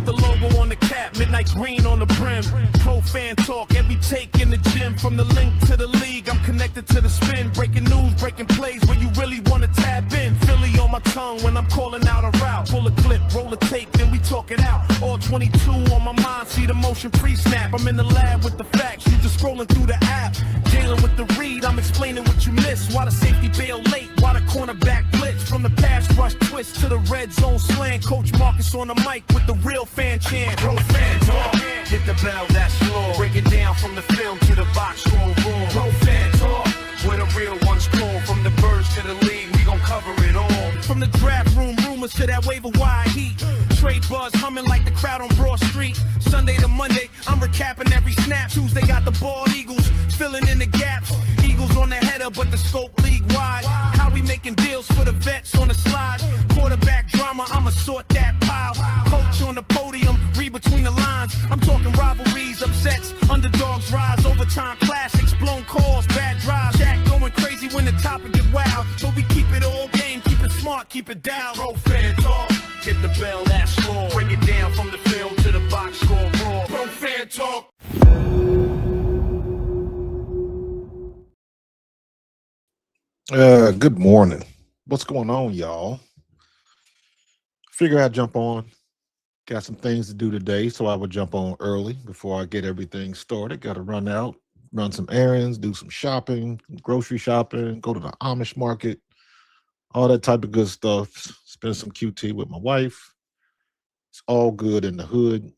with the logo on the cap, midnight green on the brim. Pro fan talk, every take in the gym. From the link to the league, I'm connected to the spin. Breaking news, breaking plays where you really want to tap in. Philly on my tongue when I'm calling out a route. Pull a clip, roll a tape, then we talk it out. All 22 on my mind, see the motion pre-snap. I'm in the lab with the facts, you just scrolling through the app. Dealing with the read, I'm explaining what you missed. Why the safety bail late, why the cornerback blitz. From the pass rush twist to the red zone slant. Coach Marcus on the mic with the real fan chant. Pro fan talk, hit the bell, that's law. Break it down from the film to the box score room. Pro fan talk, where the real ones call. From the birds to the league, we gon' cover it all. From the draft room rumors to that waiver wire heat. Trade buzz humming like the crowd on Broad Street. Sunday to Monday, I'm recapping every snap. Tuesday got the ball, Eagles filling in the gaps. Eagles on the header, but the scope league wide. How we making deals for the vets on the slide? Quarterback drama, I'ma sort that pile. Coach on the podium, read between the lines. I'm talking rivalries, upsets, underdogs rise, overtime classics, blown calls, bad drives. Jack going crazy when the topic get wild. So we keep it all game, keep it smart, keep it down. Pro fan talk, hit the bell, that's law. Break it down from the field to the box score raw. Pro fan talk. Good morning. What's going on, y'all? Figure I'd jump on. Got some things to do today, so I would jump on early before I get everything started. Got to run out, run some errands, do some shopping, grocery shopping, go to the Amish market, all that type of good stuff. Spend some QT with my wife. It's all good in the hood,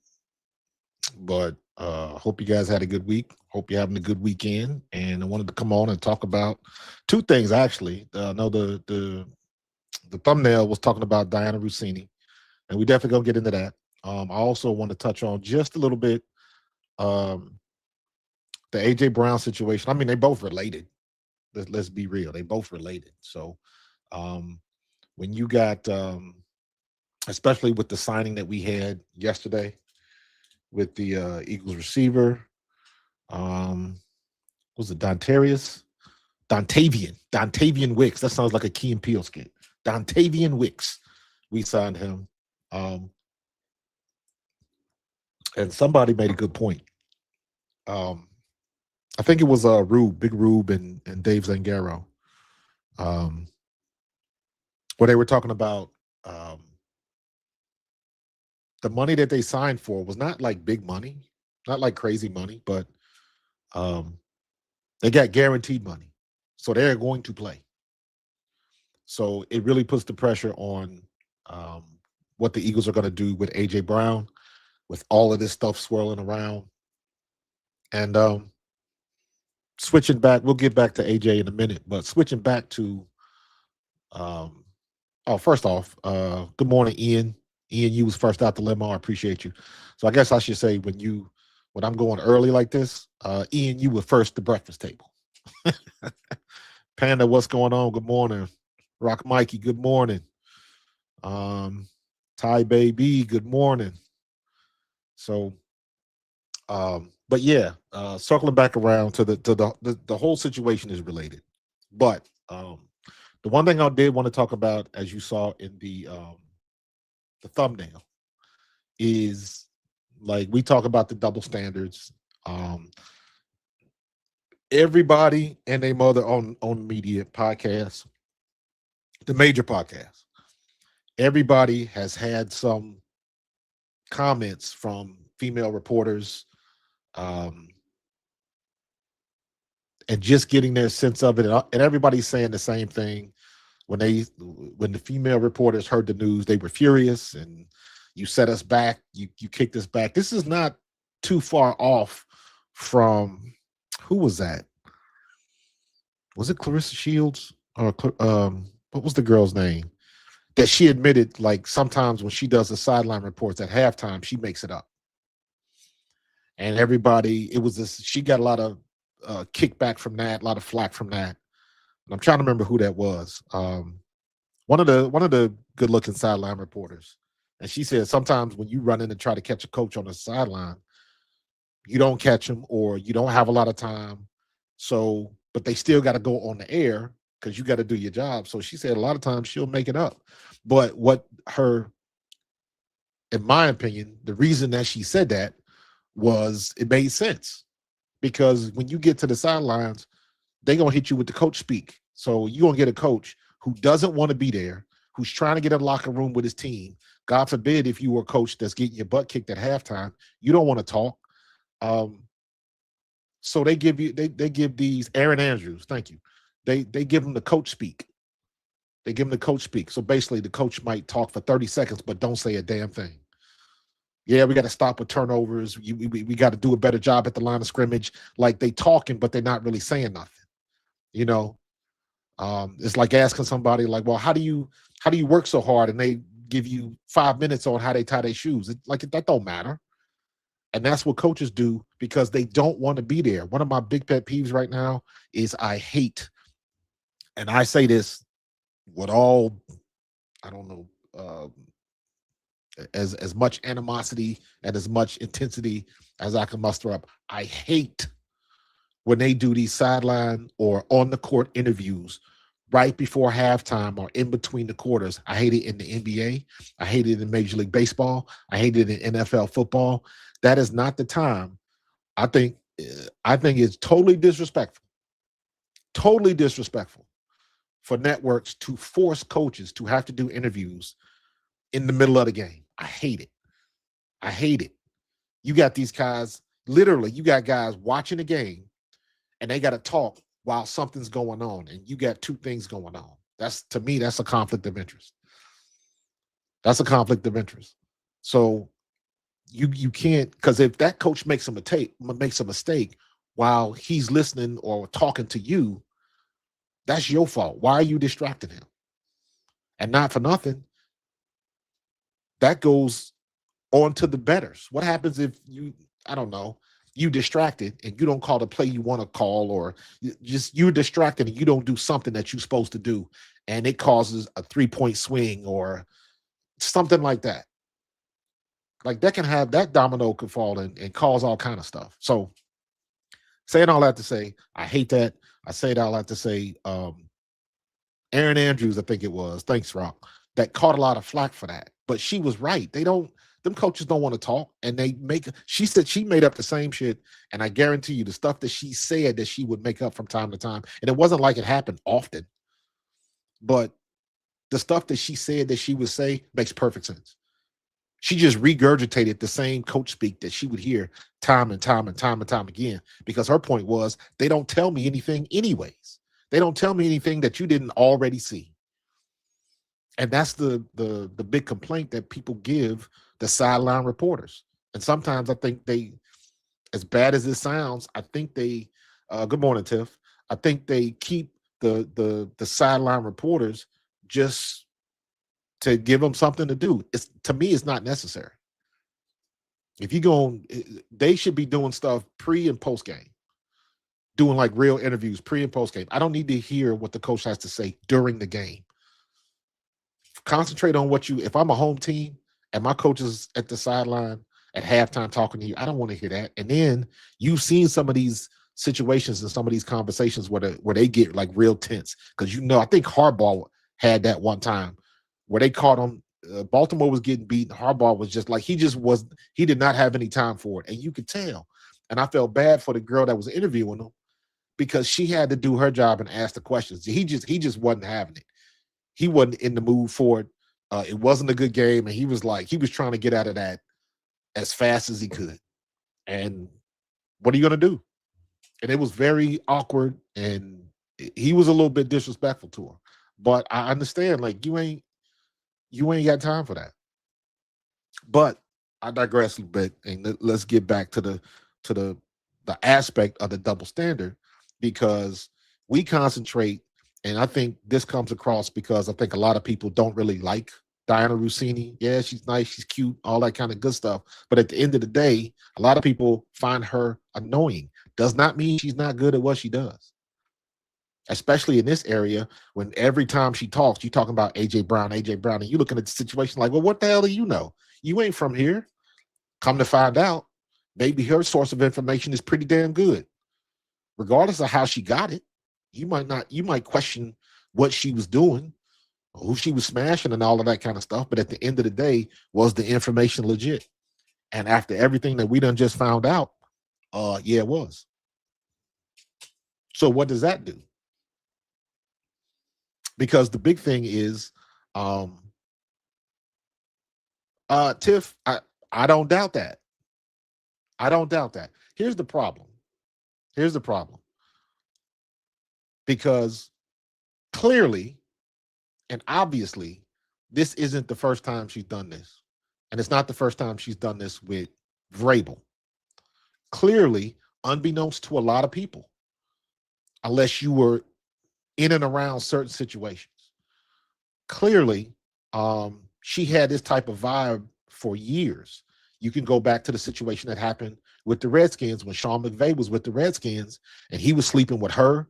but hope you guys had a good week. Hope you're having a good weekend. And I wanted to come on and talk about two things, actually. I know the thumbnail was talking about Diana Russini, and we definitely going to get into that. I also want to touch on just a little bit the A.J. Brown situation. I mean, they both related. Let's be real. They both related. So when you got, especially with the signing that we had yesterday with the Eagles receiver, was it Dontavian Wicks. That sounds like a Key and Peele skit. Dontavian Wicks. We signed him. And somebody made a good point. I think it was Big Rube and Dave Zangaro. Where they were talking about the money that they signed for was not like big money, not like crazy money, but they got guaranteed money. So they're going to play. So it really puts the pressure on what the Eagles are going to do with A.J. Brown, with all of this stuff swirling around. And switching back, we'll get back to A.J. in a minute, but switching back to, first off, good morning, Ian. Ian, you was first out the limo. I appreciate you. So I guess I should say when I'm going early like this, Ian, you were first to breakfast table. Panda, what's going on? Good morning. Rock Mikey, good morning. Ty Baby, good morning. So, but yeah, circling back around to the whole situation is related. But the one thing I did want to talk about, as you saw in the thumbnail, is like we talk about the double standards. Everybody and their mother on media podcasts, the major podcasts, everybody has had some comments from female reporters, and just getting their sense of it, and everybody's saying the same thing. When the female reporters heard the news, they were furious, and you set us back, you kicked us back. This is not too far off from, who was that? Was it Clarissa Shields? Or what was the girl's name? That she admitted, like, sometimes when she does the sideline reports at halftime, she makes it up. And everybody, she got a lot of kickback from that, a lot of flack from that. And I'm trying to remember who that was. One of the good-looking sideline reporters. And she said sometimes when you run in and try to catch a coach on the sideline, you don't catch him or you don't have a lot of time. So, but they still got to go on the air because you got to do your job. So she said a lot of times she'll make it up. But what her in my opinion, the reason that she said that was it made sense. Because when you get to the sidelines, they're going to hit you with the coach speak. So you're going to get a coach who doesn't want to be there, who's trying to get in the locker room with his team. God forbid if you were a coach that's getting your butt kicked at halftime, you don't want to talk. So they give you they give these Aaron Andrews, thank you. They give them the coach speak. They give them the coach speak. So basically the coach might talk for 30 seconds, but don't say a damn thing. Yeah, we got to stop with turnovers. We got to do a better job at the line of scrimmage. Like they talking, but they're not really saying nothing. You know, it's like asking somebody like, well, how do you work so hard? And they give you 5 minutes on how they tie their shoes. That don't matter. And that's what coaches do because they don't want to be there. One of my big pet peeves right now is I hate, and I say this with all, I don't know, as much animosity and as much intensity as I can muster up. I hate when they do these sideline or on the court interviews right before halftime or in between the quarters. I hate it in the NBA. I hate it in Major League Baseball. I hate it in NFL football. That is not the time. I think it's totally disrespectful for networks to force coaches to have to do interviews in the middle of the game. I hate it. You got these guys, literally, you got guys watching the game and they got to talk while something's going on. And you got two things going on. To me, that's a conflict of interest. That's a conflict of interest. So you can't, because if that coach makes a mistake while he's listening or talking to you, that's your fault. Why are you distracting him? And not for nothing, that goes on to the bettors. What happens if you distracted and you don't call the play you want to call, or you're distracted and you don't do something that you're supposed to do, and it causes a 3-point swing or something like that. Like that domino could fall and cause all kind of stuff. So saying all that to say, I hate that. I say all that to say, Aaron Andrews, I think it was, thanks, Rock, that caught a lot of flack for that. But she was right. Them coaches don't want to talk, and she said she made up the same shit, and I guarantee you the stuff that she said that she would make up from time to time, and it wasn't like it happened often, but the stuff that she said that she would say makes perfect sense. She just regurgitated the same coach speak that she would hear time and time again, because her point was, they don't tell me anything anyways. They don't tell me anything that you didn't already see. And that's the big complaint that people give the sideline reporters. And sometimes I think they, as bad as it sounds, I think they, good morning, Tiff. I think they keep the sideline reporters just to give them something to do. To me, it's not necessary. If you go, they should be doing stuff pre and post game, doing like real interviews pre and post game. I don't need to hear what the coach has to say during the game. Concentrate on if I'm a home team and my coach is at the sideline at halftime talking to you, I don't want to hear that. And then you've seen some of these situations and some of these conversations where they get like real tense. Because I think Harbaugh had that one time where they caught him. Baltimore was getting beaten. Harbaugh was just like, he did not have any time for it. And you could tell. And I felt bad for the girl that was interviewing him, because she had to do her job and ask the questions. He just wasn't having it. He wasn't in the mood for it. It wasn't a good game. And he was trying to get out of that as fast as he could. And what are you going to do? And it was very awkward. And he was a little bit disrespectful to her. But I understand, like, you ain't got time for that. But I digress a bit, and let's get back to the aspect of the double standard, because we concentrate, and I think this comes across because I think a lot of people don't really like Dianna Russini. Yeah, she's nice, she's cute, all that kind of good stuff. But at the end of the day, a lot of people find her annoying. Does not mean she's not good at what she does. Especially in this area, when every time she talks, you're talking about AJ Brown, and you're looking at the situation like, well, what the hell do you know? You ain't from here. Come to find out, maybe her source of information is pretty damn good. Regardless of how she got it, you might question what she was doing, who she was smashing and all of that kind of stuff. But at the end of the day, was the information legit? And after everything that we done just found out, yeah, it was. So what does that do? Because the big thing is, Tiff, I don't doubt that. I don't doubt that. Here's the problem. Here's the problem. Because clearly and obviously, this isn't the first time she's done this. And it's not the first time she's done this with Vrabel. Clearly, unbeknownst to a lot of people, unless you were in and around certain situations, clearly, she had this type of vibe for years. You can go back to the situation that happened with the Redskins when Sean McVay was with the Redskins and he was sleeping with her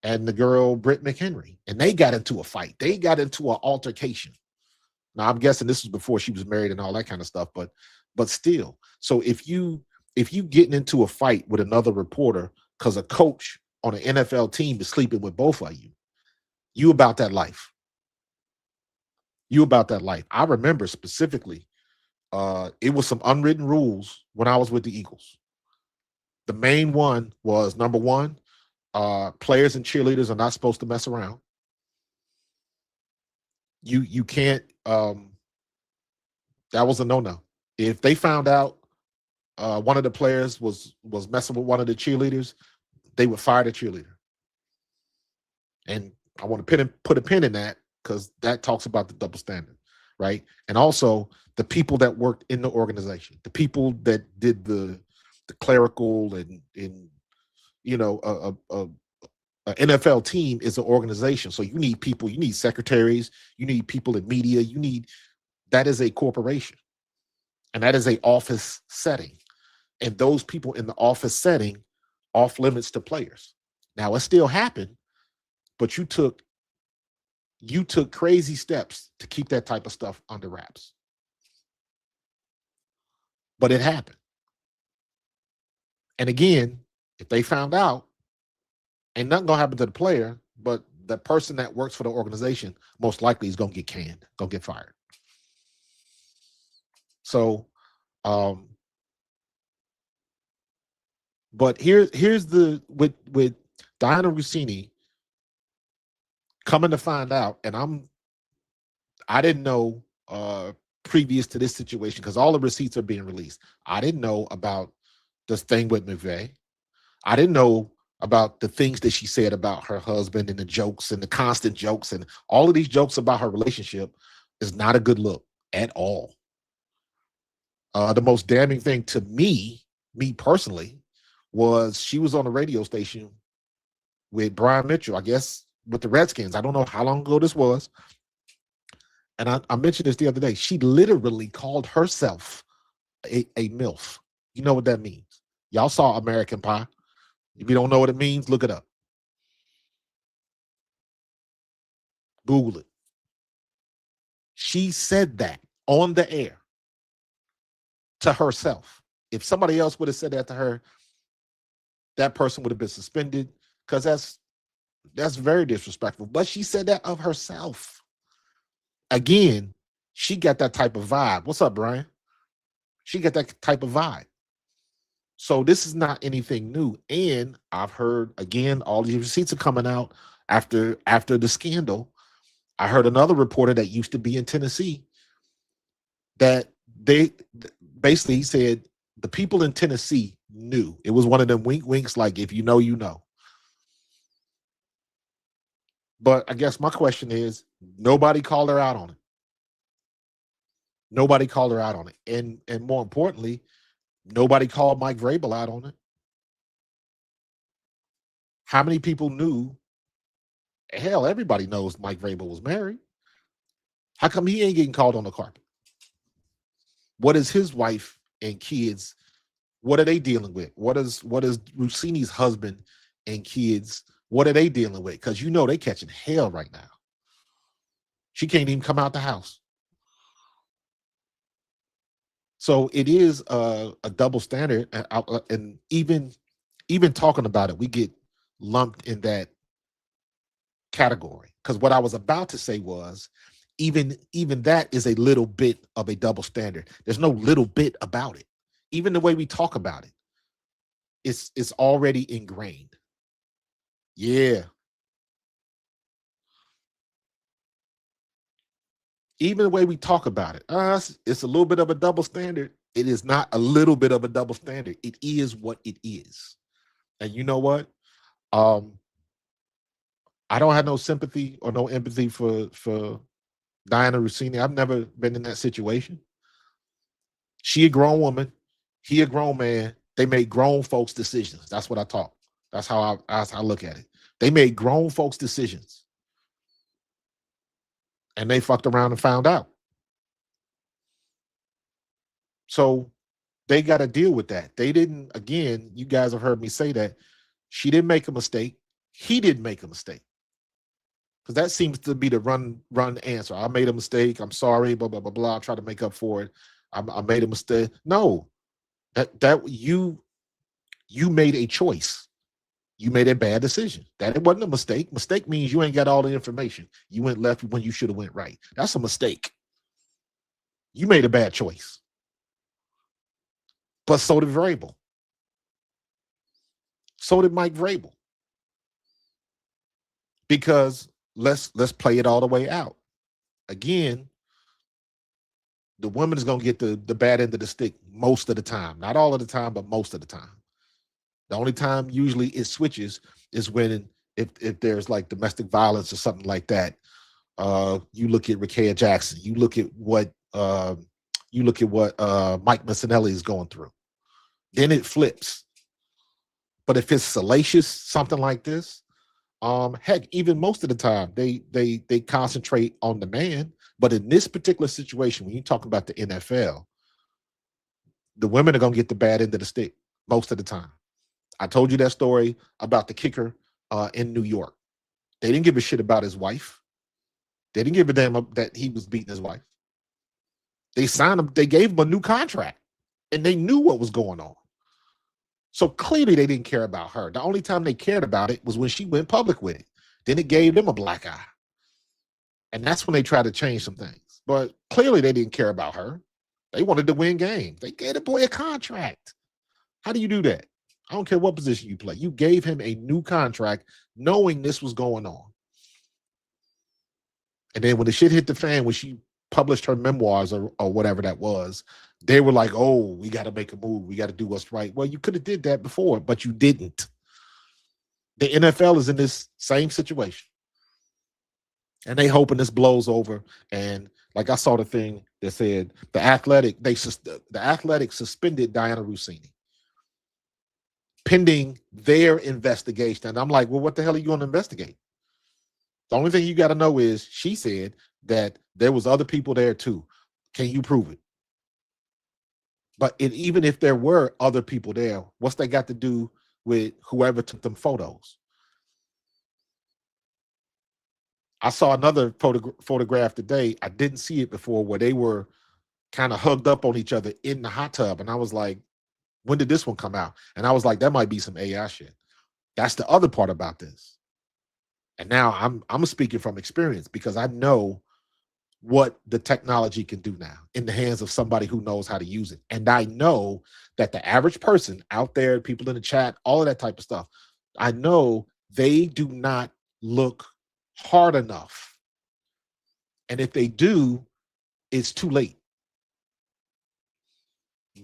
and the girl Britt McHenry, and they got into a fight. They got into an altercation. Now I'm guessing this was before she was married and all that kind of stuff, but still. So if you getting into a fight with another reporter because a coach on an NFL team is sleeping with both of you, you about that life. You about that life. I remember specifically, it was some unwritten rules when I was with the Eagles. The main one was, number one, players and cheerleaders are not supposed to mess around. You can't. That was a no-no. If they found out one of the players was messing with one of the cheerleaders, they would fire the cheerleader. And I want to put a pin in that because that talks about the double standard, right? And also the people that worked in the organization, the people that did the clerical and you know, a NFL team is an organization. So you need people, you need secretaries, you need people in media, that is a corporation. And that is an office setting. And those people in the office setting off limits to players. Now it still happened, but you took crazy steps to keep that type of stuff under wraps. But it happened. And again, if they found out, ain't nothing gonna happen to the player, but the person that works for the organization most likely is gonna get canned, gonna get fired. So, but here's the with Dianna Russini coming to find out, and I didn't know previous to this situation because all the receipts are being released. I didn't know about this thing with McVay. I didn't know about the things that she said about her husband and the jokes and the constant jokes and all of these jokes about her relationship is not a good look at all. The most damning thing to me personally, was she was on a radio station with Brian Mitchell, I guess, with the Redskins. I don't know how long ago this was. And I mentioned this the other day. She literally called herself a MILF. You know what that means? Y'all saw American Pie. If you don't know what it means, look it up. Google it. She said that on the air to herself. If somebody else would have said that to her, that person would have been suspended because that's very disrespectful. But she said that of herself. Again, she got that type of vibe. What's up, Brian? She got that type of vibe. So this is not anything new. And I've heard, again, all these receipts are coming out after the scandal. I heard another reporter that used to be in Tennessee that they basically said the people in Tennessee knew. It was one of them wink winks, like if you know, you know. But I guess my question is, nobody called her out on it. Nobody called her out on it. And more importantly, nobody called Mike Vrabel out on it. How many people knew? Hell, everybody knows Mike Vrabel was married. How come he ain't getting called on the carpet? What is his wife and kids? What are they dealing with? What is Russini's husband and kids? What are they dealing with? Because you know they catching hell right now. She can't even come out the house. So it is a double standard, and even talking about it, we get lumped in that category Because what I was about to say was, even that is a little bit of a double standard. There's no little bit about it. Even the way we talk about it, it's already ingrained. Yeah. Even the way we talk about it, it's a little bit of a double standard. It is not a little bit of a double standard. It is what it is. And you know what? I don't have no sympathy or no empathy for Diana Russini. I've never been in that situation. She a grown woman. He a grown man. They made grown folks decisions. That's what I talk. That's how I look at it. They made grown folks decisions. And they fucked around and found out. So they got to deal with that. They didn't, again, you guys have heard me say that. She didn't make a mistake. He didn't make a mistake. Because that seems to be the run answer. I made a mistake. I'm sorry, blah, blah, blah, blah. I'll try to make up for it. I made a mistake. No, that you made a choice. You made a bad decision. That it wasn't a mistake. Mistake means you ain't got all the information. You went left when you should have went right. That's a mistake. You made a bad choice. But so did Vrabel. So did Mike Vrabel. Because let's play it all the way out. Again, the woman is going to get the bad end of the stick most of the time. Not all of the time, but most of the time. The only time usually it switches is when if there's like domestic violence or something like that. You look at Rakea Jackson. You look at what Mike Missinelli is going through. Then it flips. But if it's salacious, something like this, heck, even most of the time they concentrate on the man. But in this particular situation, when you talk about the NFL, the women are going to get the bad end of the stick most of the time. I told you that story about the kicker in New York. They didn't give a shit about his wife. They didn't give a damn that he was beating his wife. They signed him. They gave him a new contract, and they knew what was going on. So clearly they didn't care about her. The only time they cared about it was when she went public with it. Then it gave them a black eye. And that's when they tried to change some things. But clearly they didn't care about her. They wanted to win games. They gave the boy a contract. How do you do that? I don't care what position you play. You gave him a new contract knowing this was going on. And then when the shit hit the fan, when she published her memoirs or whatever that was, they were like, oh, we got to make a move. We got to do what's right. Well, you could have did that before, but you didn't. The NFL is in this same situation. And they hoping this blows over. And like I saw the thing that said the Athletic suspended Dianna Russini pending their investigation. And I'm like, well, what the hell are you going to investigate? The only thing you got to know is she said that there was other people there too. Can you prove it? But even if there were other people there, what's that got to do with whoever took them photos? I saw another photograph today. I didn't see it before, where they were kind of hugged up on each other in the hot tub. And I was like, when did this one come out? And I was like, that might be some AI shit. That's the other part about this. And now I'm speaking from experience because I know what the technology can do now in the hands of somebody who knows how to use it. And I know that the average person out there, people in the chat, all of that type of stuff, I know they do not look hard enough. And if they do, it's too late.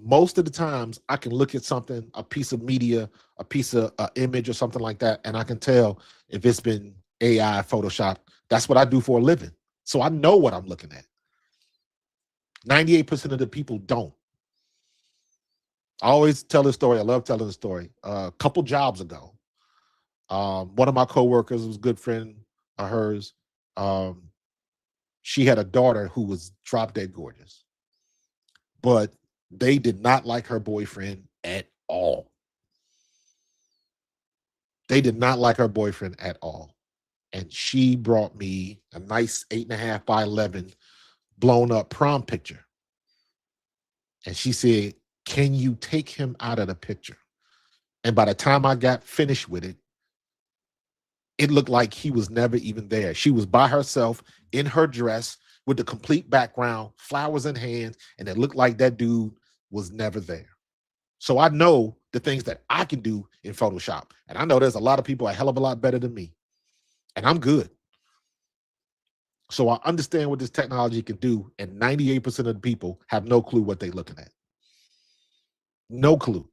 Most of the times I can look at something, a piece of media, a piece of image or something like that, and I can tell if it's been AI Photoshop. That's what I do for a living. So I know what I'm looking at. 98% of the people don't. I always tell this story. I love telling the story. A couple jobs ago, one of my coworkers was a good friend of hers. She had a daughter who was drop dead gorgeous, but they did not like her boyfriend at all. They did not like her boyfriend at all. And she brought me a nice 8.5 by 11 blown up prom picture. And she said, can you take him out of the picture? And by the time I got finished with it, It looked like he was never even there. She was by herself in her dress with the complete background, flowers in hand, and it looked like that dude was never there. So I know the things that I can do in Photoshop. And I know there's a lot of people a hell of a lot better than me. And I'm good. So I understand what this technology can do. And 98% of the people have no clue what they're looking at. No clue.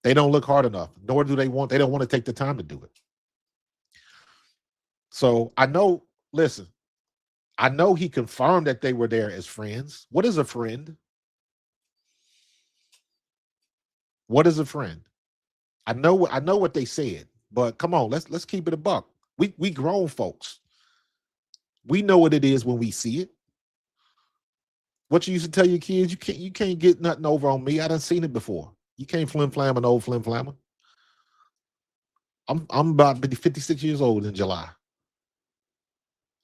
They don't look hard enough, nor do they don't want to take the time to do it. So I know, listen, I know he confirmed that they were there as friends. What is a friend? What is a friend? I know what they said, but come on, let's keep it a buck. We grown folks. We know what it is when we see it. What you used to tell your kids, you can't get nothing over on me. I done seen it before. You can't flim flam an old flim flammer. I'm about 56 years old in July.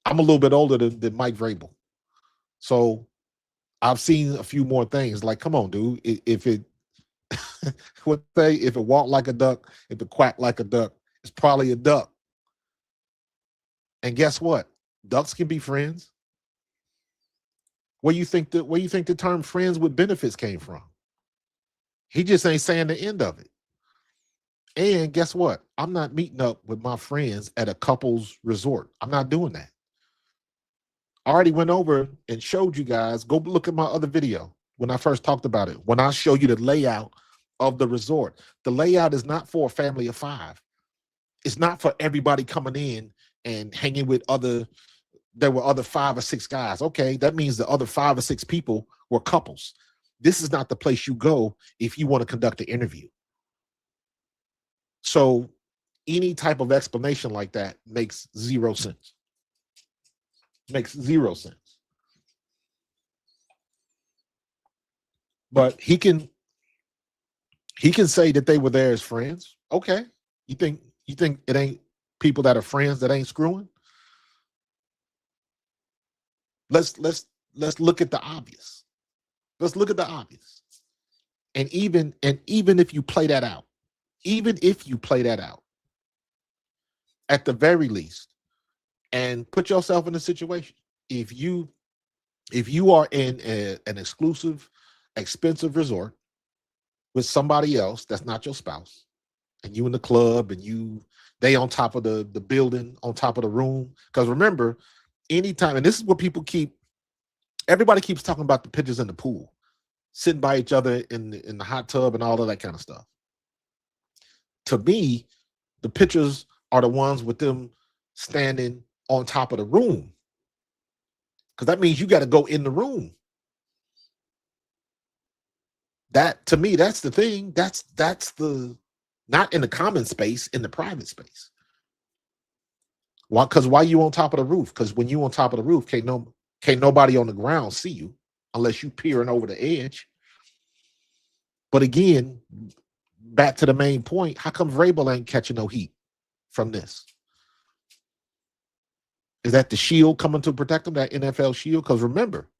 I'm a little bit older than Mike Vrabel. So I've seen a few more things. Like, come on, dude. If it if it walked like a duck, if it quacked like a duck, it's probably a duck. And guess what? Ducks can be friends. Where you think the term friends with benefits came from? He just ain't saying the end of it. And guess what? I'm not meeting up with my friends at a couple's resort. I'm not doing that. I already went over and showed you guys. Go look at my other video when I first talked about it. When I show you the layout of the resort, the layout is not for a family of 5. It's not for everybody coming in and hanging with there were other 5 or 6 guys. Okay, that means the other 5 or 6 people were couples. This is not the place you go if you want to conduct an interview. So any type of explanation like that makes 0 sense. Makes 0 sense. But he can say that they were there as friends. Okay. You think it ain't people that are friends that ain't screwing? Let's look at the obvious. Let's look at the obvious. And even if you play that out, at the very least, and put yourself in a situation, if you are in an exclusive, expensive resort with somebody else that's not your spouse, and you in the club, and they on top of the building, on top of the room, because remember, anytime, and this is what everybody keeps talking about the pictures in the pool, sitting by each other in the hot tub and all of that kind of stuff. To me, the pictures are the ones with them standing on top of the room, because that means you got to go in the room. That, to me, that's the thing. That's the, not in the common space, in the private space. Why? Because why you on top of the roof? Because when you on top of the roof, can't nobody on the ground see you unless you peering over the edge. But again, back to the main point, how come Vrabel ain't catching no heat from this? Is that the shield coming to protect him, that NFL shield? Because remember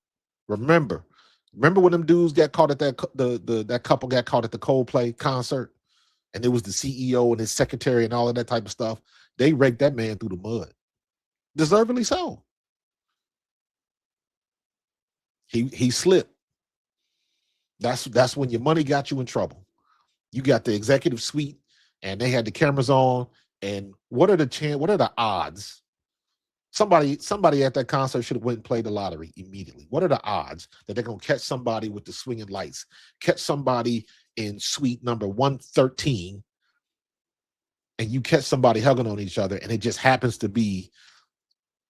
when them dudes got caught at that couple got caught at the Coldplay concert, and it was the CEO and his secretary and all of that type of stuff. They raked that man through the mud. Deservedly so. He slipped. That's when your money got you in trouble. You got the executive suite, and they had the cameras on. And what are the odds? Somebody at that concert should have went and played the lottery immediately. What are the odds that they're gonna catch somebody with the swinging lights, catch somebody in suite number 113, and you catch somebody hugging on each other, and it just happens to be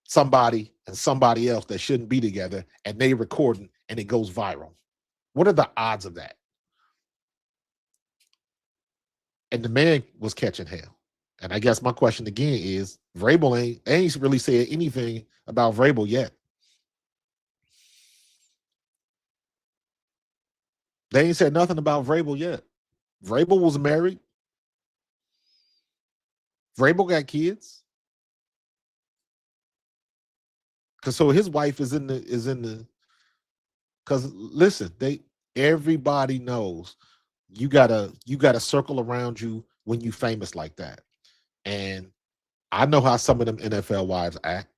somebody and somebody else that shouldn't be together, and they recording, and it goes viral? What are the odds of that? And the man was catching hell. And I guess my question again is, Vrabel ain't really said anything about Vrabel yet. They ain't said nothing about Vrabel yet. Vrabel was married. Vrabel got kids. Cause so his wife is in the because listen, everybody knows you got a circle around you when you famous like that. And I know how some of them NFL wives act.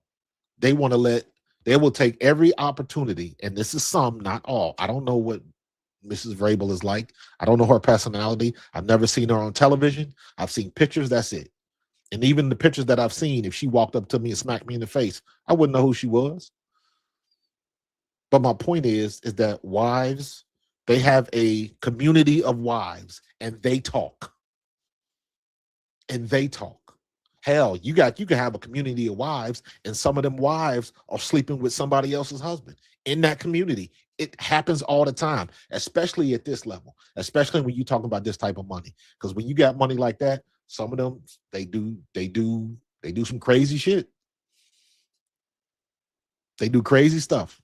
They will take every opportunity, and this is some, not all. I don't know what Mrs. Vrabel is like. I don't know her personality. I've never seen her on television. I've seen pictures, that's it. And even the pictures that I've seen, if she walked up to me and smacked me in the face, I wouldn't know who she was. But my point is that wives, they have a community of wives, and they talk. And they talk. Hell, you can have a community of wives, and some of them wives are sleeping with somebody else's husband in that community. It happens all the time, especially at this level, especially when you're talking about this type of money. Because when you got money like that, some of them they do some crazy shit. They do crazy stuff.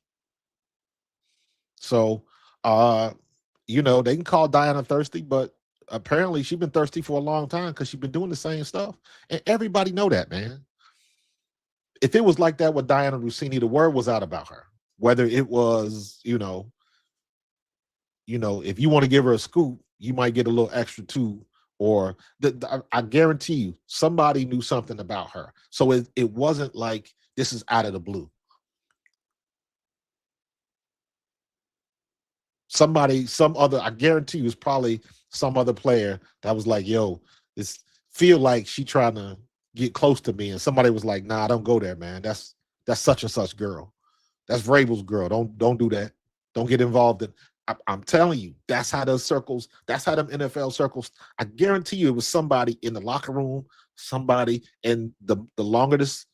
So, they can call Diana thirsty, but apparently she's been thirsty for a long time because she's been doing the same stuff. And everybody know that, man. If it was like that with Diana Russini, the word was out about her. Whether it was, if you want to give her a scoop, you might get a little extra too. Or I guarantee you, somebody knew something about her. So it wasn't like this is out of the blue. I guarantee you, it's probably some other player that was like, yo, this feel like she trying to get close to me. And somebody was like, nah, don't go there, man. That's such and such girl. That's Vrabel's girl. Don't do that. Don't get involved in. I'm telling you, that's how those circles, that's how them NFL circles, I guarantee you it was somebody in the locker room, somebody, and the longer this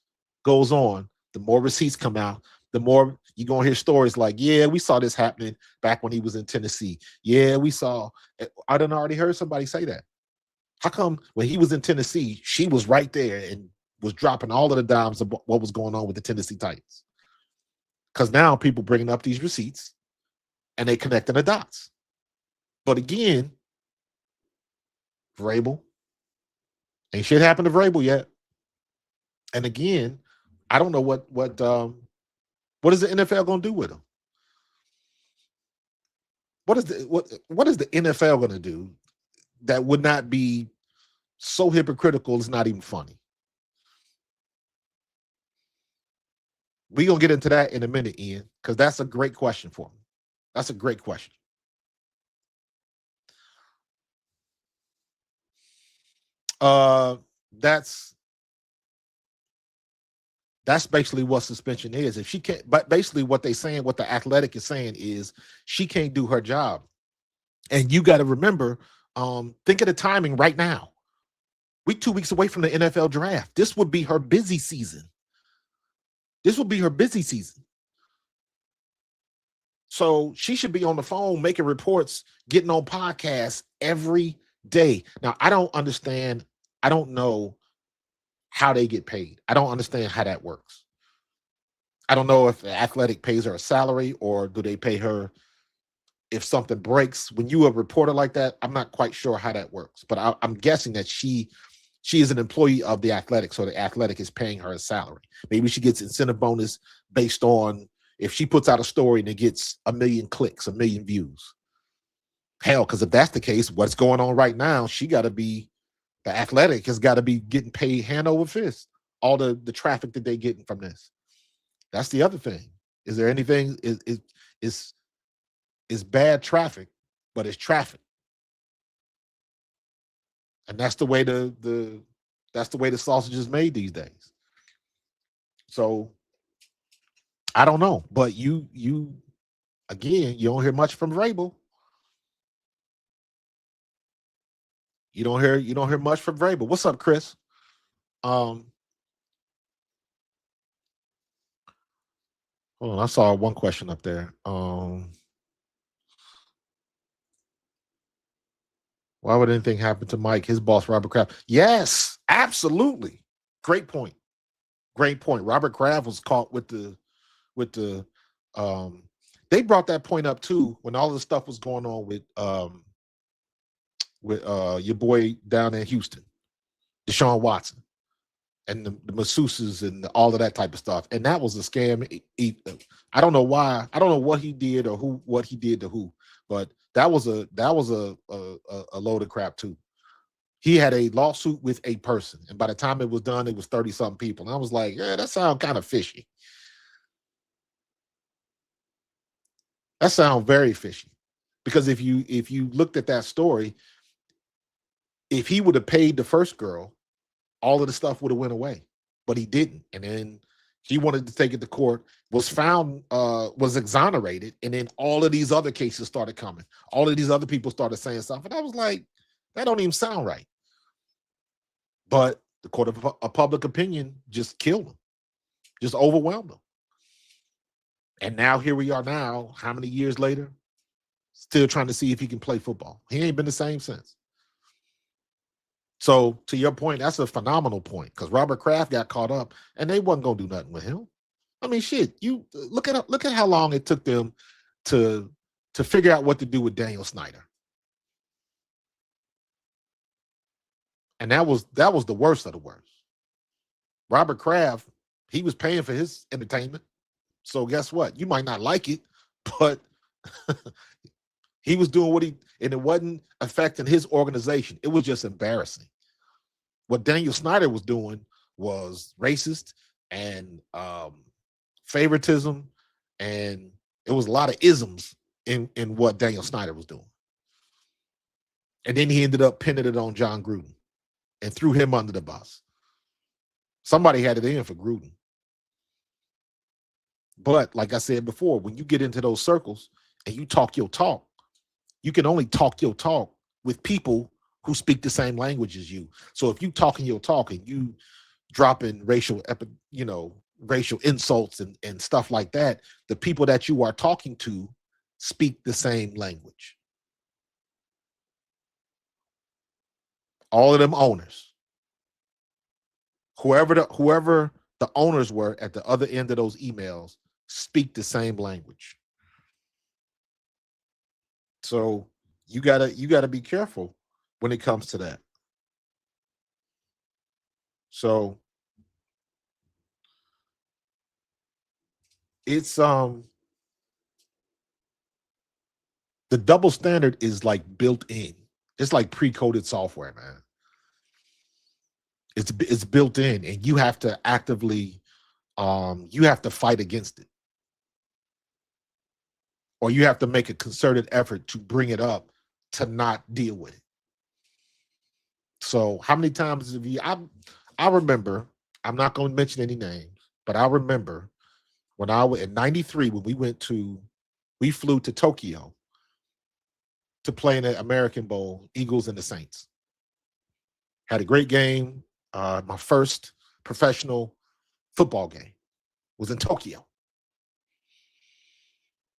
goes on, the more receipts come out, the more you're going to hear stories like, yeah, we saw this happening back when he was in Tennessee. Yeah, we saw. I done already heard somebody say that. How come when he was in Tennessee, she was right there and was dropping all of the dimes of what was going on with the Tennessee Titans? Because now people bringing up these receipts and they connecting the dots. But again, Vrabel, ain't shit happened to Vrabel yet. And again, I don't know what is the NFL going to do with him? What is the NFL going to do that would not be so hypocritical it's not even funny? We're going to get into that in a minute, Ian, because that's a great question for me. That's a great question. That's basically what suspension is. If she can't, but basically what they saying, what the Athletic is saying is she can't do her job. And you got to remember, think of the timing right now. We're 2 weeks away from the NFL draft. This would be her busy season. So she should be on the phone, making reports, getting on podcasts every day. Now, I don't understand. I don't know how they get paid. I don't understand how that works. I don't know if the Athletic pays her a salary or do they pay her if something breaks. When you a reporter like that, I'm not quite sure how that works. But I'm guessing that she is an employee of the Athletic, so the Athletic is paying her a salary. Maybe she gets incentive bonus based on if she puts out a story and it gets 1 million clicks, 1 million views. Hell, because if that's the case, what's going on right now, the Athletic has got to be getting paid hand over fist. All the traffic that they're getting from this. That's the other thing. Is there anything? Is bad traffic, but it's traffic, and that's the way the sausage is made these days. So I don't know, but you again, you don't hear much from Vrabel. You don't hear much from Vrabel. What's up, Chris? Hold on, I saw one question up there. Why would anything happen to Mike, his boss, Robert Kraft? Yes, absolutely. Great point. Robert Kraft was caught with the they brought that point up too when all the stuff was going on with your boy down in Houston, Deshaun Watson, and the masseuses and all of that type of stuff. And that was a scam. I don't know why. I don't know what he did or what he did to who, but that was a load of crap too. he had a lawsuit with a person. And by the time it was done, it was 30-something people. And I was like, yeah, that sounds kind of fishy. That sounds very fishy. Because if you looked at that story, if he would have paid the first girl, all of the stuff would have went away. But he didn't. And then he wanted to take it to court, was found, was exonerated. And then all of these other cases started coming. All of these other people started saying stuff. And I was like, that don't even sound right. But the court of public opinion just killed him, just overwhelmed him. And now here we are now, how many years later, still trying to see if he can play football. He ain't been the same since. So to your point, that's a phenomenal point, because Robert Kraft got caught up and they wasn't gonna do nothing with him. I mean, shit, you look at how long it took them to figure out what to do with Daniel Snyder. And that was the worst of the worst. Robert Kraft, he was paying for his entertainment. So guess what? You might not like it, but he was doing and it wasn't affecting his organization. It was just embarrassing. What Daniel Snyder was doing was racist and favoritism, and it was a lot of isms in what Daniel Snyder was doing. And then he ended up pinning it on John Gruden and threw him under the bus. Somebody had it in for Gruden. But like I said before, when you get into those circles and you talk your talk, you can only talk your talk with people who speak the same language as you. So if you talking your talk and you dropping racial insults and stuff like that, the people that you are talking to speak the same language. All of them owners, whoever the owners were at the other end of those emails, speak the same language. So you gotta be careful when it comes to that. So it's the double standard is like built in. It's like pre-coded software, man. It's built in, and you have to actively you have to fight against it. Or you have to make a concerted effort to bring it up to not deal with it. So how many times have you, I remember, I'm not going to mention any names, but I remember when I was in 93, when we flew to Tokyo to play in the American Bowl, Eagles and the Saints. Had a great game. My first professional football game was in Tokyo.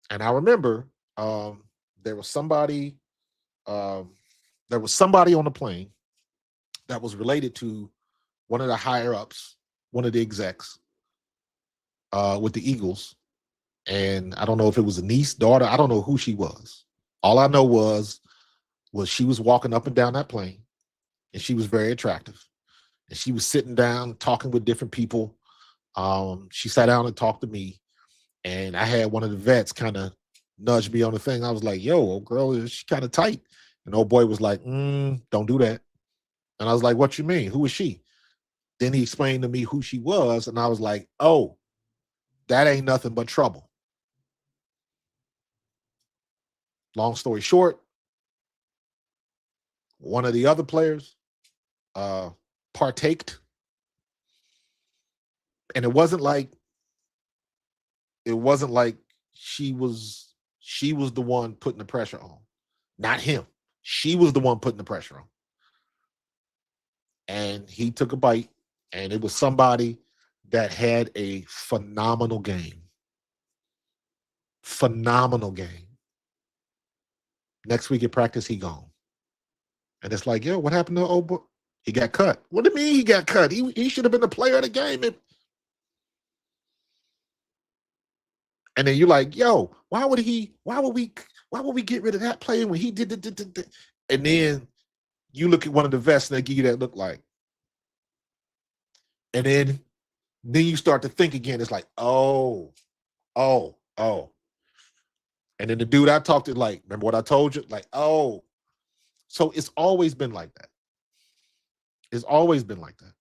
And I remember there was somebody on the plane that was related to one of the higher ups, one of the execs with the Eagles. And I don't know if it was a niece, daughter, I don't know who she was. All I know was she was walking up and down that plane, and she was very attractive. And she was sitting down talking with different people. She sat down and talked to me. And I had one of the vets kind of nudge me on the thing. I was like, yo, old girl, she's kind of tight. And old boy was like, don't do that. And I was like, what you mean? Who is she? Then he explained to me who she was. And I was like, oh, that ain't nothing but trouble. Long story short, one of the other players partaked. And it wasn't like she was the one putting the pressure on. Not him. She was the one putting the pressure on. And he took a bite, and it was somebody that had a phenomenal game. Phenomenal game. Next week at practice, he gone. And it's like, yo, what happened to old boy? He got cut. What do you mean he got cut? He should have been the player of the game. And then you're like, yo, why would we get rid of that player when he did the. And then you look at one of the vets and they give you that look like. And then you start to think again. It's like, oh. And then the dude I talked to, like, remember what I told you? Like, oh. So it's always been like that. It's always been like that.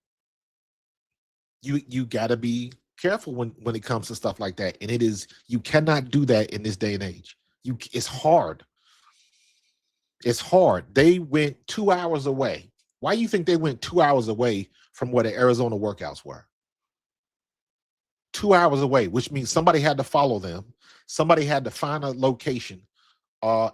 You got to be careful when it comes to stuff like that, and you cannot do that in this day and age. It's hard. It's hard. They went 2 hours away. Why do you think they went 2 hours away from where the Arizona workouts were? 2 hours away, which means somebody had to follow them. Somebody had to find a location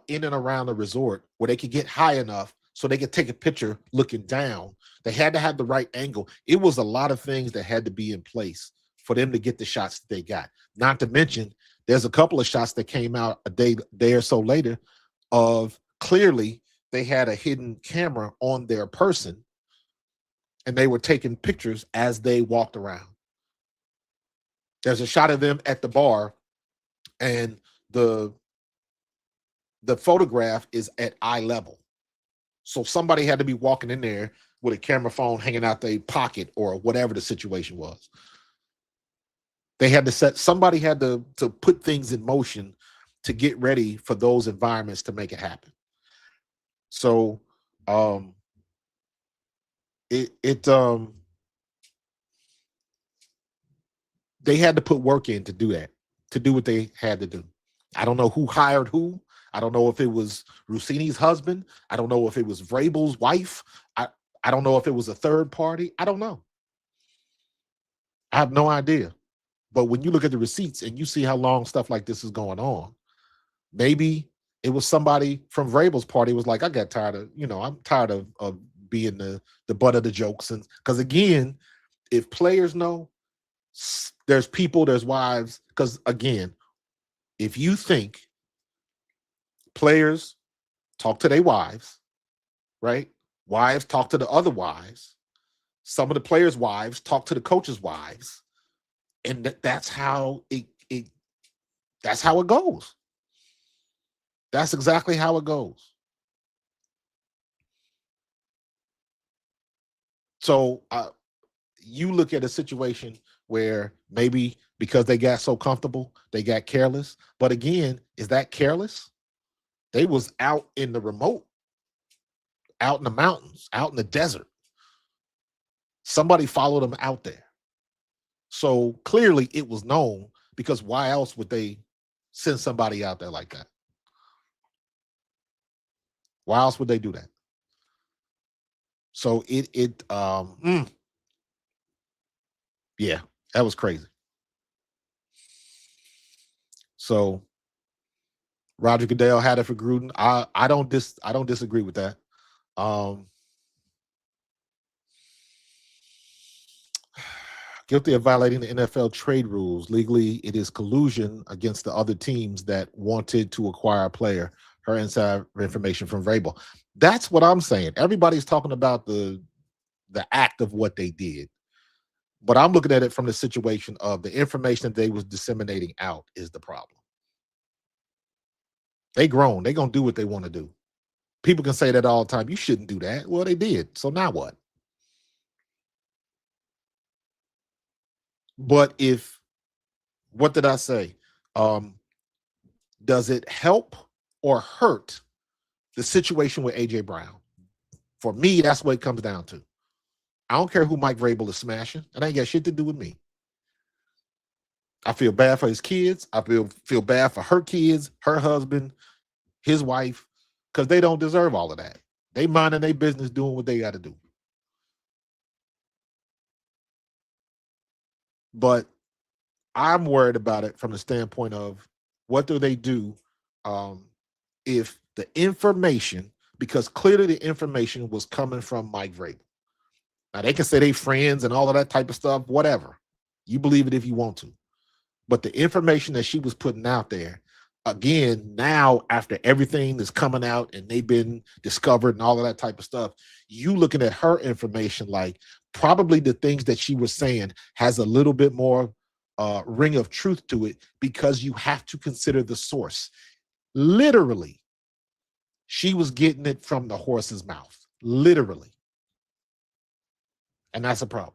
in and around the resort where they could get high enough so they could take a picture looking down. They had to have the right angle. It was a lot of things that had to be in place for them to get the shots that they got. Not to mention, there's a couple of shots that came out a day or so later of clearly they had a hidden camera on their person and they were taking pictures as they walked around. There's a shot of them at the bar and the photograph is at eye level. So somebody had to be walking in there with a camera phone hanging out their pocket or whatever the situation was. They had to somebody had to put things in motion to get ready for those environments to make it happen. So they had to put work in to do that, to do what they had to do. I don't know who hired who. I don't know if it was Russini's husband. I don't know if it was Vrabel's wife. I don't know if it was a third party. I don't know. I have no idea. But when you look at the receipts and you see how long stuff like this is going on, maybe it was somebody from Vrabel's party was like, I got tired of, I'm tired of being the butt of the jokes. And because again, if players know, there's people, there's wives. Because again, if you think players talk to their wives, right? Wives talk to the other wives. Some of the players' wives talk to the coaches' wives, and that's how it that's how it goes. That's exactly how it goes. So you look at a situation where maybe because they got so comfortable, they got careless. But again, is that careless? They was out in the remote, out in the mountains, out in the desert. Somebody followed them out there. So clearly it was known, because why else would they send somebody out there like that? Why else would they do that? So yeah, that was crazy. So Roger Goodell had it for Gruden. I don't disagree with that. Guilty of violating the NFL trade rules. Legally, it is collusion against the other teams that wanted to acquire a player. Her inside information from Vrabel. That's what I'm saying. Everybody's talking about the act of what they did, but I'm looking at it from the situation of the information that they was disseminating out is the problem. They grown. They gonna do what they want to do. People can say that all the time. You shouldn't do that. Well, they did. So now what? But what did I say? Does it help or hurt the situation with AJ Brown? For me, that's what it comes down to. I don't care who Mike Vrabel is smashing. It ain't got shit to do with me. I feel bad for his kids. I feel bad for her kids, her husband, his wife, because they don't deserve all of that. They minding their business, doing what they got to do. But I'm worried about it from the standpoint of what do they do if the information, because clearly the information was coming from Mike Vrabel. Now they can say they friends and all of that type of stuff, whatever. You believe it if you want to. But the information that she was putting out there, again, now after everything that's coming out and they've been discovered and all of that type of stuff, you looking at her information, like probably the things that she was saying has a little bit more ring of truth to it, because you have to consider the source. Literally, she was getting it from the horse's mouth, literally. And that's a problem.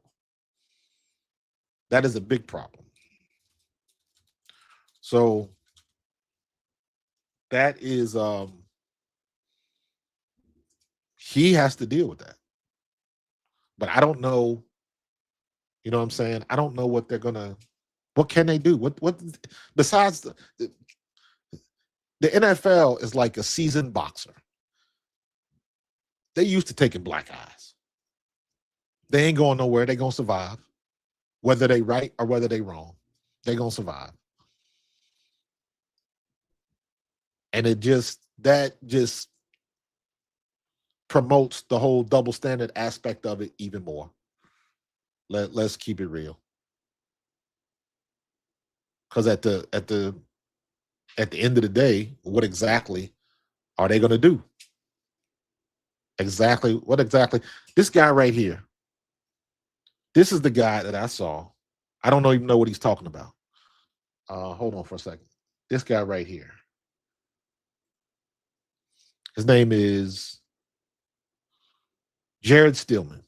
That is a big problem. So that is he has to deal with that. But I don't know, you know what I'm saying? I don't know what what can they do? What besides the NFL is like a seasoned boxer. They used to taking black eyes. They ain't going nowhere. They gonna survive. Whether they right or whether they wrong. They gonna survive. And that just promotes the whole double standard aspect of it even more. Let's keep it real. Because at the end of the day, what exactly are they gonna do? What exactly? This guy right here. This is the guy that I saw. I don't even know what he's talking about. Hold on for a second. This guy right here. His name is Jared Stillman.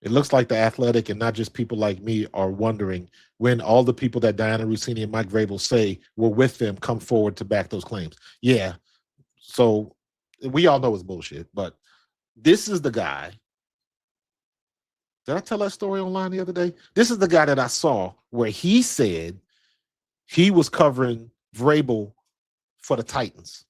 It looks like The Athletic and not just people like me are wondering when all the people that Dianna Russini and Mike Vrabel say were with them come forward to back those claims. Yeah. So we all know it's bullshit, but this is the guy. Did I tell that story online the other day? This is the guy that I saw where he said he was covering Vrabel for the Titans.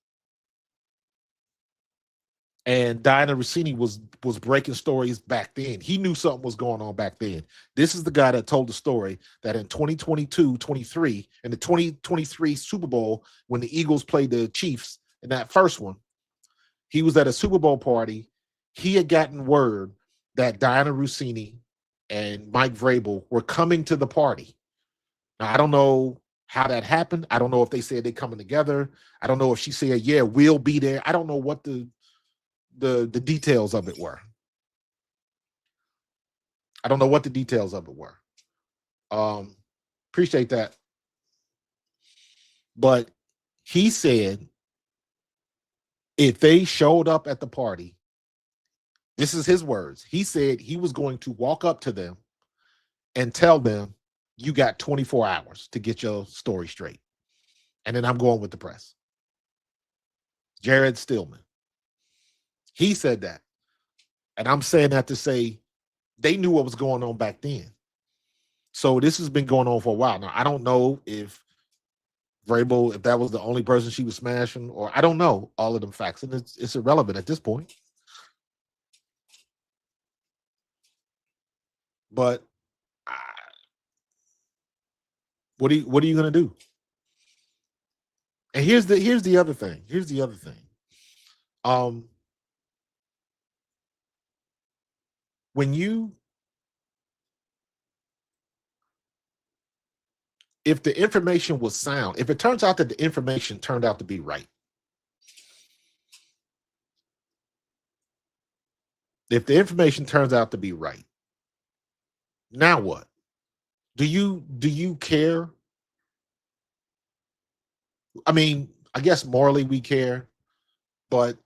And Diana Russini was breaking stories back then. He knew something was going on back then. This is the guy that told the story that in 2022-23, in the 2023 Super Bowl, when the Eagles played the Chiefs in that first one, he was at a Super Bowl party. He had gotten word that Diana Russini and Mike Vrabel were coming to the party. Now, I don't know how that happened. I don't know if they said they're coming together. I don't know if she said, yeah, we'll be there. I don't know what the details of it were. I don't know what the details of it were. Appreciate that. But he said if they showed up at the party, this is his words. He said he was going to walk up to them and tell them, you got 24 hours to get your story straight. And then I'm going with the press. Jared Stillman. He said that. And I'm saying that to say they knew what was going on back then. So this has been going on for a while. Now, I don't know if Vrabel, if that was the only person she was smashing, or I don't know all of them facts. And it's irrelevant at this point. But what are you going to do? And here's the other thing. Here's the other thing. If the information was sound, if it turns out that the information turned out to be right, if the information turns out to be right, now what? Do you care? I mean, I guess morally we care, but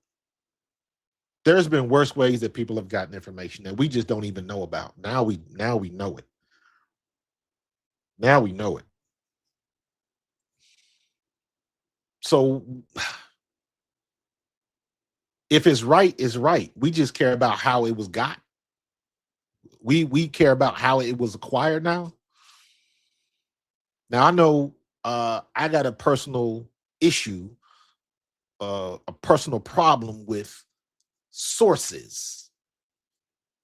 there's been worse ways that people have gotten information that we just don't even know about. Now we know it. Now we know it. So if it's right, it's right. We just care about how it was got. We care about how it was acquired now. Now I know I got a personal issue, a personal problem with sources.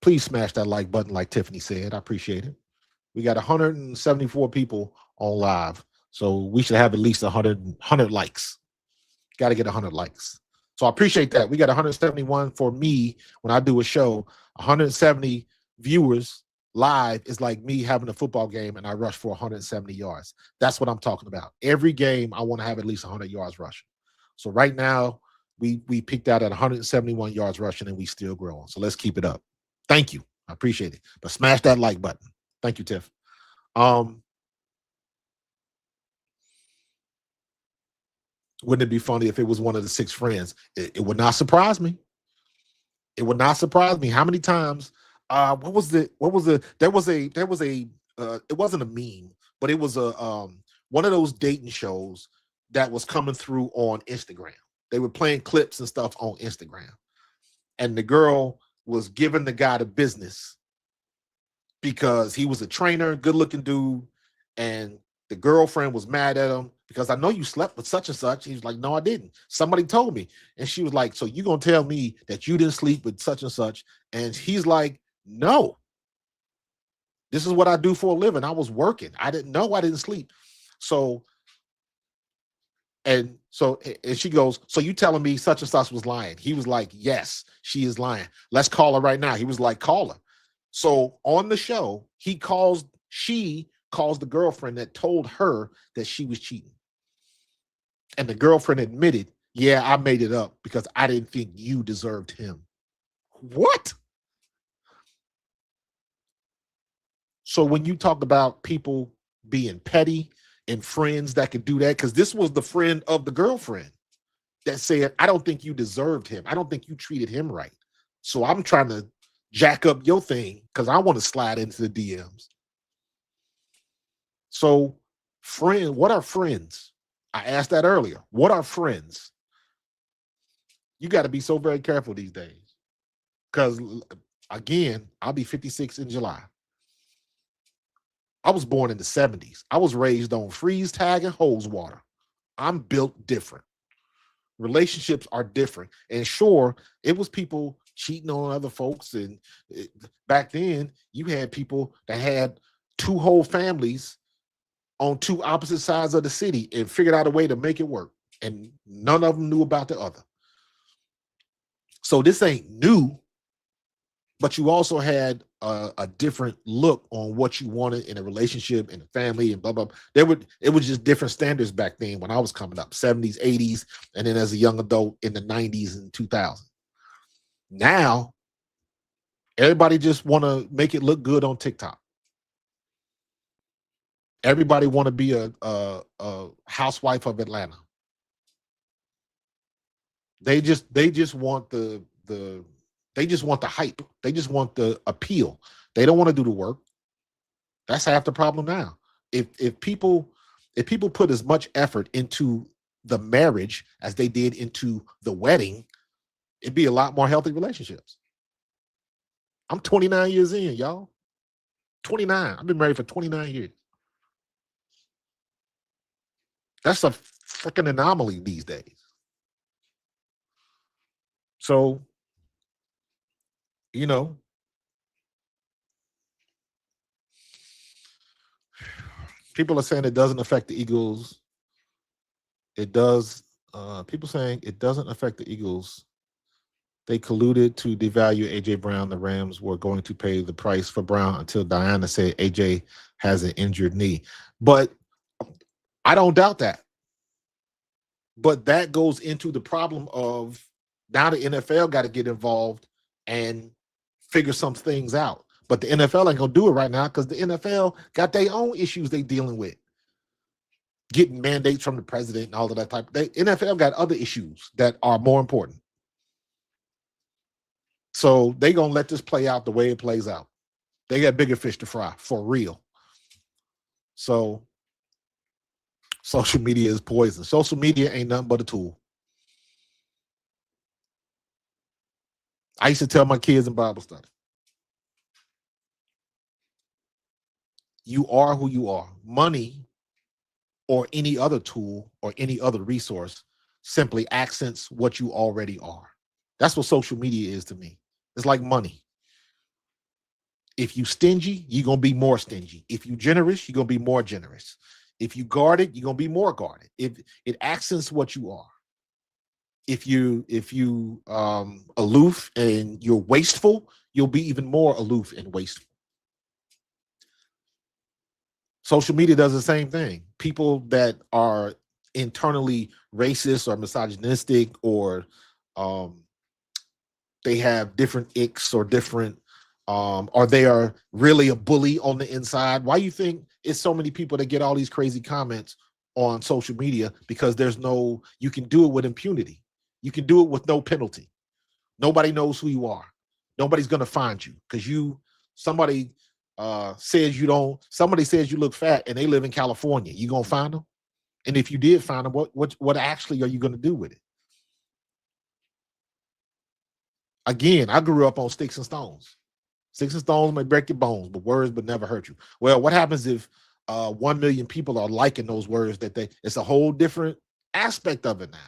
Please smash that like button like Tiffany said. I appreciate it. We got 174 people on live. So we should have at least 100 likes. Got to get 100 likes. So I appreciate that. We got 171 for me when I do a show. 170 viewers live is like me having a football game and I rush for 170 yards. That's what I'm talking about. Every game I want to have at least 100 yards rushing. So right now we peaked out at 171 yards rushing and we still growing. So let's keep it up. Thank you. I appreciate it. But smash that like button. Thank you, Tiff. Wouldn't it be funny if it was one of the 6 friends? It would not surprise me. It would not surprise me. How many times? It wasn't a meme, but it was a one of those dating shows that was coming through on Instagram they were playing clips and stuff on Instagram. And the girl was giving the guy the business because he was a trainer, good looking dude. And the girlfriend was mad at him because I know you slept with such and such. He was like, no, I didn't. Somebody told me. And she was like, so you going to tell me that you didn't sleep with such and such? And he's like, no, this is what I do for a living. I was working. I didn't know I didn't sleep. And she goes, so you telling me such and such was lying? He was like, yes, she is lying. Let's call her right now. He was like, call her. So on the show, she calls the girlfriend that told her that she was cheating. And the girlfriend admitted, yeah, I made it up because I didn't think you deserved him. What? So when you talk about people being petty and friends that could do that, because this was the friend of the girlfriend that said, I don't think you deserved him. I don't think you treated him right. So I'm trying to jack up your thing because I want to slide into the DMs. So what are friends? I asked that earlier. What are friends? You got to be so very careful these days. Because again, I'll be 56 in July. I was born in the 70s. I was raised on freeze tag and hose water. I'm built different. Relationships are different. And sure, it was people cheating on other folks. And back then, you had people that had two whole families on two opposite sides of the city and figured out a way to make it work. And none of them knew about the other. So this ain't new. But you also had a different look on what you wanted in a relationship, in a family, and blah, blah, blah. It was just different standards back then when I was coming up, 70s, 80s, and then as a young adult in the 90s and 2000s. Now, everybody just want to make it look good on TikTok. Everybody want to be a housewife of Atlanta. They just want they just want the hype. They just want the appeal. They don't want to do the work. That's half the problem now. If people put as much effort into the marriage as they did into the wedding, it'd be a lot more healthy relationships. I'm 29 years in, y'all. 29. I've been married for 29 years. That's a freaking anomaly these days. So, you know, people are saying it doesn't affect the Eagles. It does. People saying it doesn't affect the Eagles. They colluded to devalue A.J. Brown. The Rams were going to pay the price for Brown until Diana said A.J. has an injured knee. But I don't doubt that. But that goes into the problem of now the NFL got to get involved and figure some things out. But the NFL ain't going to do it right now because the NFL got their own issues they dealing with. Getting mandates from the president and all of that type. The NFL got other issues that are more important. So they going to let this play out the way it plays out. They got bigger fish to fry, for real. So social media is poison. Social media ain't nothing but a tool. I used to tell my kids in Bible study, you are who you are. Money or any other tool or any other resource simply accents what you already are. That's what social media is to me. It's like money. If you stingy, you're going to be more stingy. If you generous, you're going to be more generous. If you guarded, you're going to be more guarded. If it accents what you are. If you aloof and you're wasteful, you'll be even more aloof and wasteful. Social media does the same thing. People that are internally racist or misogynistic or they have different icks or different or they are really a bully on the inside. Why you think it's so many people that get all these crazy comments on social media? Because you can do it with impunity. You can do it with no penalty. Nobody knows who you are. Nobody's going to find you because somebody says you look fat and they live in California. You going to find them? And if you did find them, what actually are you going to do with it? Again, I grew up on sticks and stones. Sticks and stones may break your bones, but words would never hurt you. Well, what happens if 1 million people are liking those words it's a whole different aspect of it now.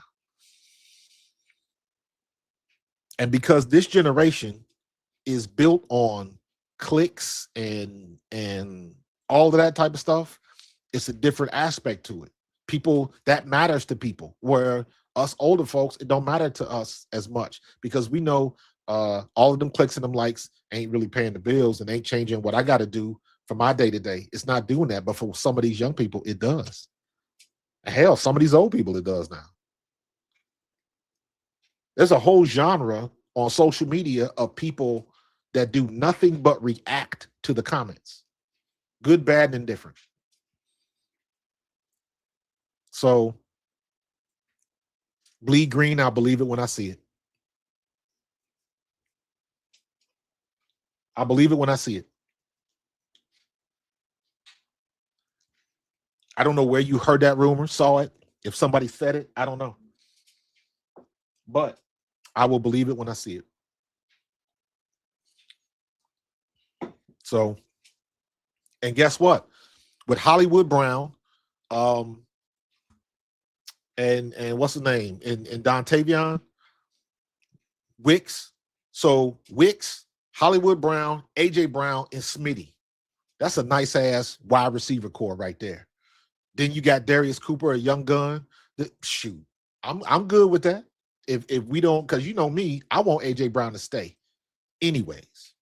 And because this generation is built on clicks and all of that type of stuff, it's a different aspect to it. People, that matters to people, where us older folks, it don't matter to us as much because we know all of them clicks and them likes ain't really paying the bills and ain't changing what I got to do for my day-to-day. It's not doing that, but for some of these young people, it does. Hell, some of these old people, it does now. There's a whole genre on social media of people that do nothing but react to the comments. Good, bad, and indifferent. So, bleed green, I'll believe it when I see it. I believe it when I see it. I don't know where you heard that rumor, saw it. If somebody said it, I don't know. But I will believe it when I see it. So, and guess what? With Hollywood Brown, and what's his name? And Dontavion Wicks. So Wicks, Hollywood Brown, AJ Brown, and Smitty. That's a nice ass wide receiver core right there. Then you got Darius Cooper, a young gun. Shoot, I'm good with that. If we don't, because you know me, I want AJ Brown to stay, anyways.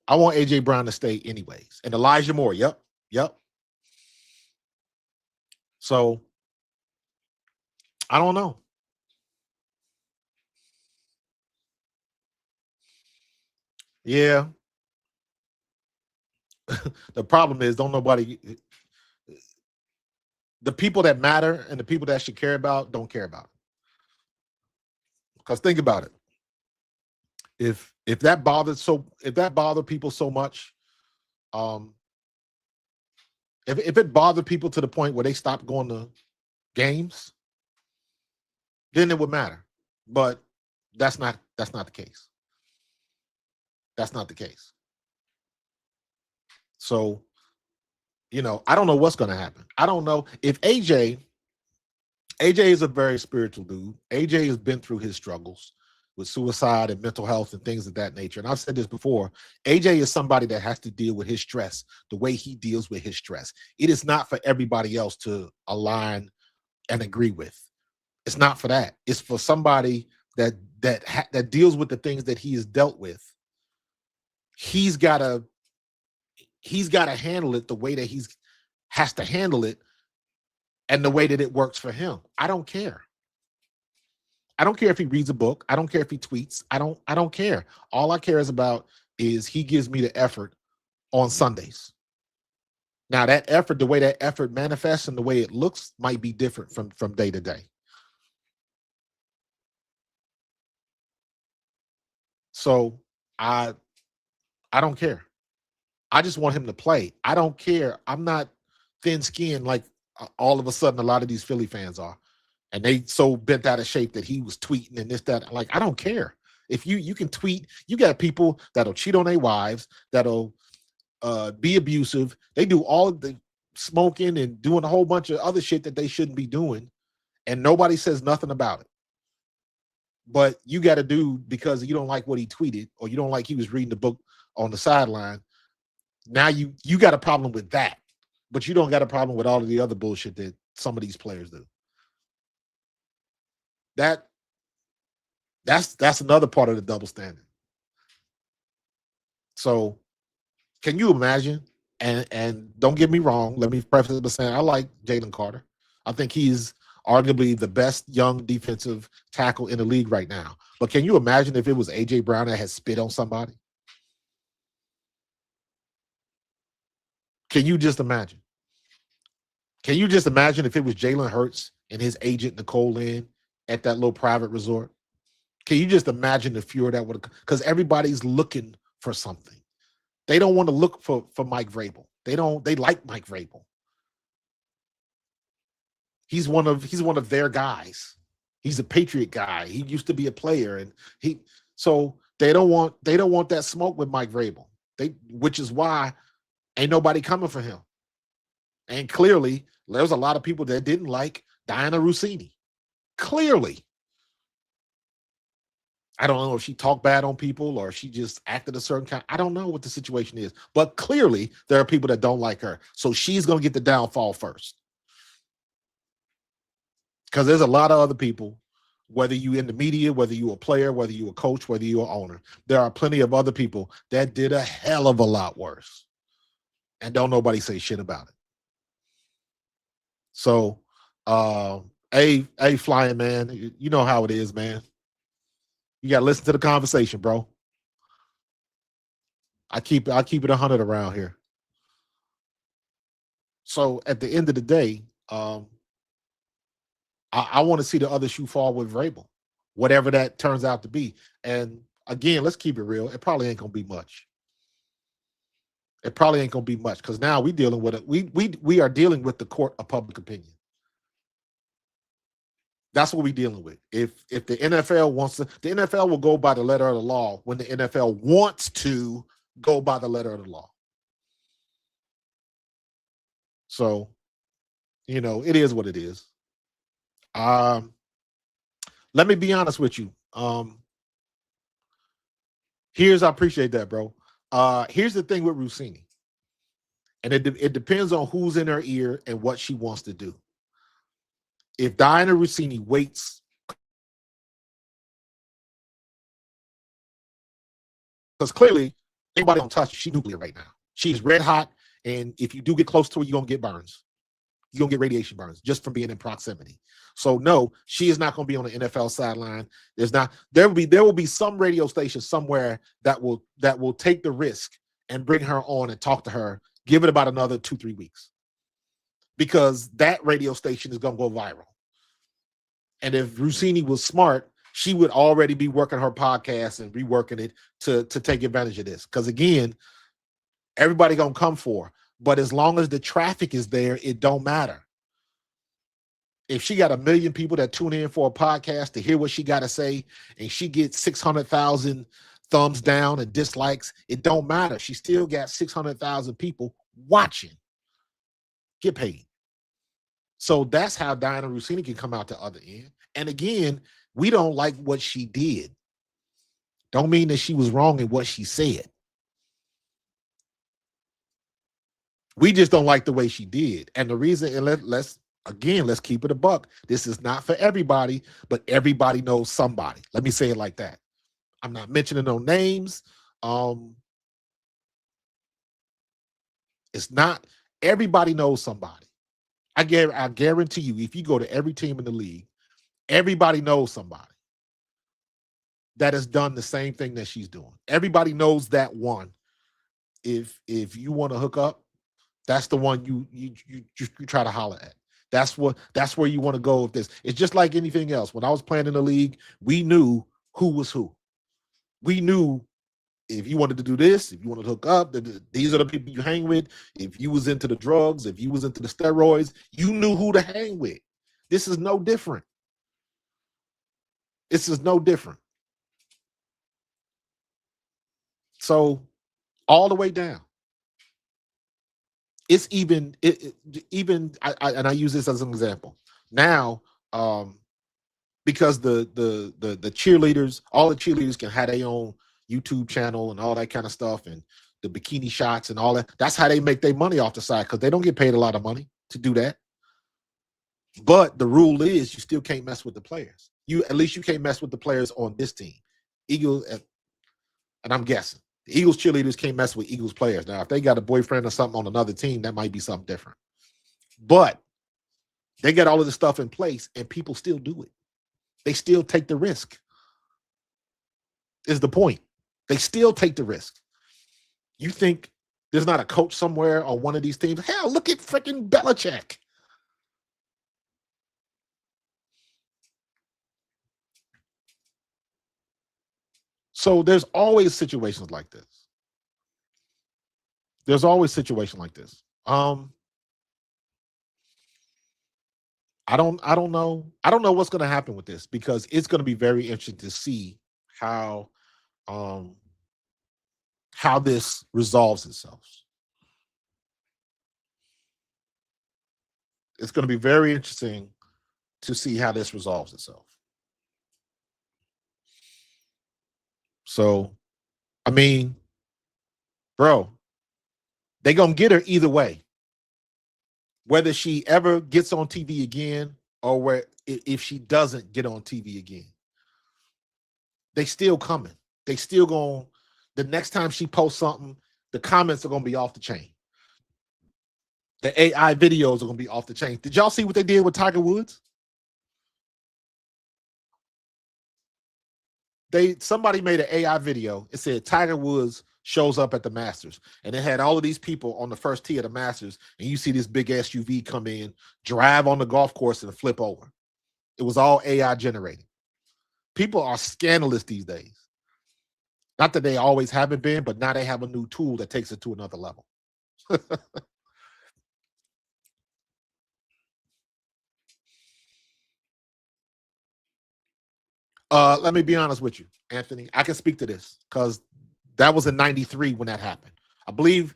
I want AJ Brown to stay, anyways. And Elijah Moore, yep. So I don't know. Yeah. The problem is, the people that matter and the people that should care about don't care about it. Because think about it. If that bothered people so much, if it bothered people to the point where they stopped going to games, then it would matter. But that's not the case. That's not the case. So, I don't know what's going to happen. I don't know if AJ is a very spiritual dude. AJ has been through his struggles with suicide and mental health and things of that nature. And I've said this before, AJ is somebody that has to deal with his stress the way he deals with his stress. It is not for everybody else to align and agree with. It's not for that. It's for somebody that deals with the things that he has dealt with. He's got to handle it the way that he has to handle it and the way that it works for him. I don't care. I don't care if he reads a book. I don't care if he tweets. I don't care. All I care is he gives me the effort on Sundays. Now that effort, the way that effort manifests and the way it looks might be different from day to day. So I don't care. I just want him to play. I don't care. I'm not thin-skinned like all of a sudden a lot of these Philly fans are. And they so bent out of shape that he was tweeting and this, that. Like, I don't care. If you can tweet, you got people that'll cheat on their wives, that'll be abusive. They do all of the smoking and doing a whole bunch of other shit that they shouldn't be doing. And nobody says nothing about it. But you got to do because you don't like what he tweeted or you don't like he was reading the book on the sideline. Now you got a problem with that. But you don't got a problem with all of the other bullshit that some of these players do. That's another part of the double standard. So can you imagine? And don't get me wrong, let me preface it by saying I like Jalen Carter. I think he's arguably the best young defensive tackle in the league right now. But can you imagine if it was AJ Brown that had spit on somebody? Can you just imagine? Can you just imagine if it was Jalen Hurts and his agent Nicole Lynn at that little private resort? Can you just imagine the furor that would, because everybody's looking for something. They don't want to look for Mike Vrabel. They like Mike Vrabel. He's one of their guys. He's a Patriot guy. He used to be a player, and so they don't want that smoke with Mike Vrabel. Which is why ain't nobody coming for him. And clearly, there's a lot of people that didn't like Dianna Russini. Clearly. I don't know if she talked bad on people or she just acted a certain kind. I don't know what the situation is. But clearly, there are people that don't like her. So she's going to get the downfall first. Because there's a lot of other people, whether you in the media, whether you a player, whether you a coach, whether you an owner, there are plenty of other people that did a hell of a lot worse. And don't nobody say shit about it. So, flying man, you know how it is, man. You got to listen to the conversation, bro. I keep it 100 around here. So at the end of the day, I want to see the other shoe fall with Vrabel, whatever that turns out to be. And again, let's keep it real. It probably ain't gonna be much. It probably ain't gonna be much because now we dealing with it. We are dealing with the court of public opinion. That's what we're dealing with. If the NFL wants to, the NFL will go by the letter of the law when the NFL wants to go by the letter of the law. So, it is what it is. Let me be honest with you. I appreciate that, bro. Here's the thing with Russini, and it depends on who's in her ear and what she wants to do. If Diana Russini waits, because clearly anybody don't touch her, she's nuclear right now. She's red hot, and if you do get close to her, you're gonna get burns. You're gonna get radiation burns just from being in proximity. So no, she is not gonna be on the NFL sideline. There will be some radio station somewhere that will take the risk and bring her on and talk to her. Give it about another 2-3 weeks. Because that radio station is gonna go viral. And if Russini was smart, she would already be working her podcast and reworking it to take advantage of this. Because again, everybody gonna come for her. But as long as the traffic is there, it don't matter. If she got 1 million people that tune in for a podcast to hear what she got to say, and she gets 600,000 thumbs down and dislikes, it don't matter. She still got 600,000 people watching. Get paid. So that's how Diana Russini can come out the other end. And again, we don't like what she did. Don't mean that she was wrong in what she said. We just don't like the way she did. And the reason, and let's keep it a buck. This is not for everybody, but everybody knows somebody. Let me say it like that. I'm not mentioning no names. It's not, everybody knows somebody. I guarantee you, if you go to every team in the league, everybody knows somebody that has done the same thing that she's doing. Everybody knows that one. If you want to hook up, that's the one you try to holler at. That's where you want to go with this. It's just like anything else. When I was playing in the league, we knew who was who. We knew if you wanted to do this, if you wanted to hook up, these are the people you hang with. If you was into the drugs, if you was into the steroids, you knew who to hang with. This is no different. This is no different. So all the way down. It's even I use this as an example. Now, because the cheerleaders, all the cheerleaders can have their own YouTube channel and all that kind of stuff, and the bikini shots and all that. That's how they make their money off the side, because they don't get paid a lot of money to do that. But the rule is you still can't mess with the players. At least you can't mess with the players on this team. Eagles, and I'm guessing the Eagles cheerleaders can't mess with Eagles players. Now, if they got a boyfriend or something on another team, that might be something different. But they got all of this stuff in place, and people still do it. They still take the risk. Is the point. They still take the risk. You think there's not a coach somewhere on one of these teams? Hell, look at freaking Belichick. So there's always situations like this. There's always situations like this. I don't know. I don't know what's going to happen with this because it's going to be very interesting to see how um how this resolves itself. It's going to be very interesting to see how this resolves itself. So, I mean, bro, they going to get her either way. Whether she ever gets on TV again or where if she doesn't get on TV again. They still coming. They still going the next time she posts something, the comments are going to be off the chain. The AI videos are going to be off the chain. Did y'all see what they did with Tiger Woods? Somebody made an AI video. It said Tiger Woods shows up at the Masters, and it had all of these people on the first tee of the Masters, and you see this big SUV come in, drive on the golf course, and flip over. It was all AI generated. People are scandalous these days. Not that they always haven't been, but now they have a new tool that takes it to another level. Let me be honest with you, Anthony. I can speak to this because that was in 93 when that happened. I believe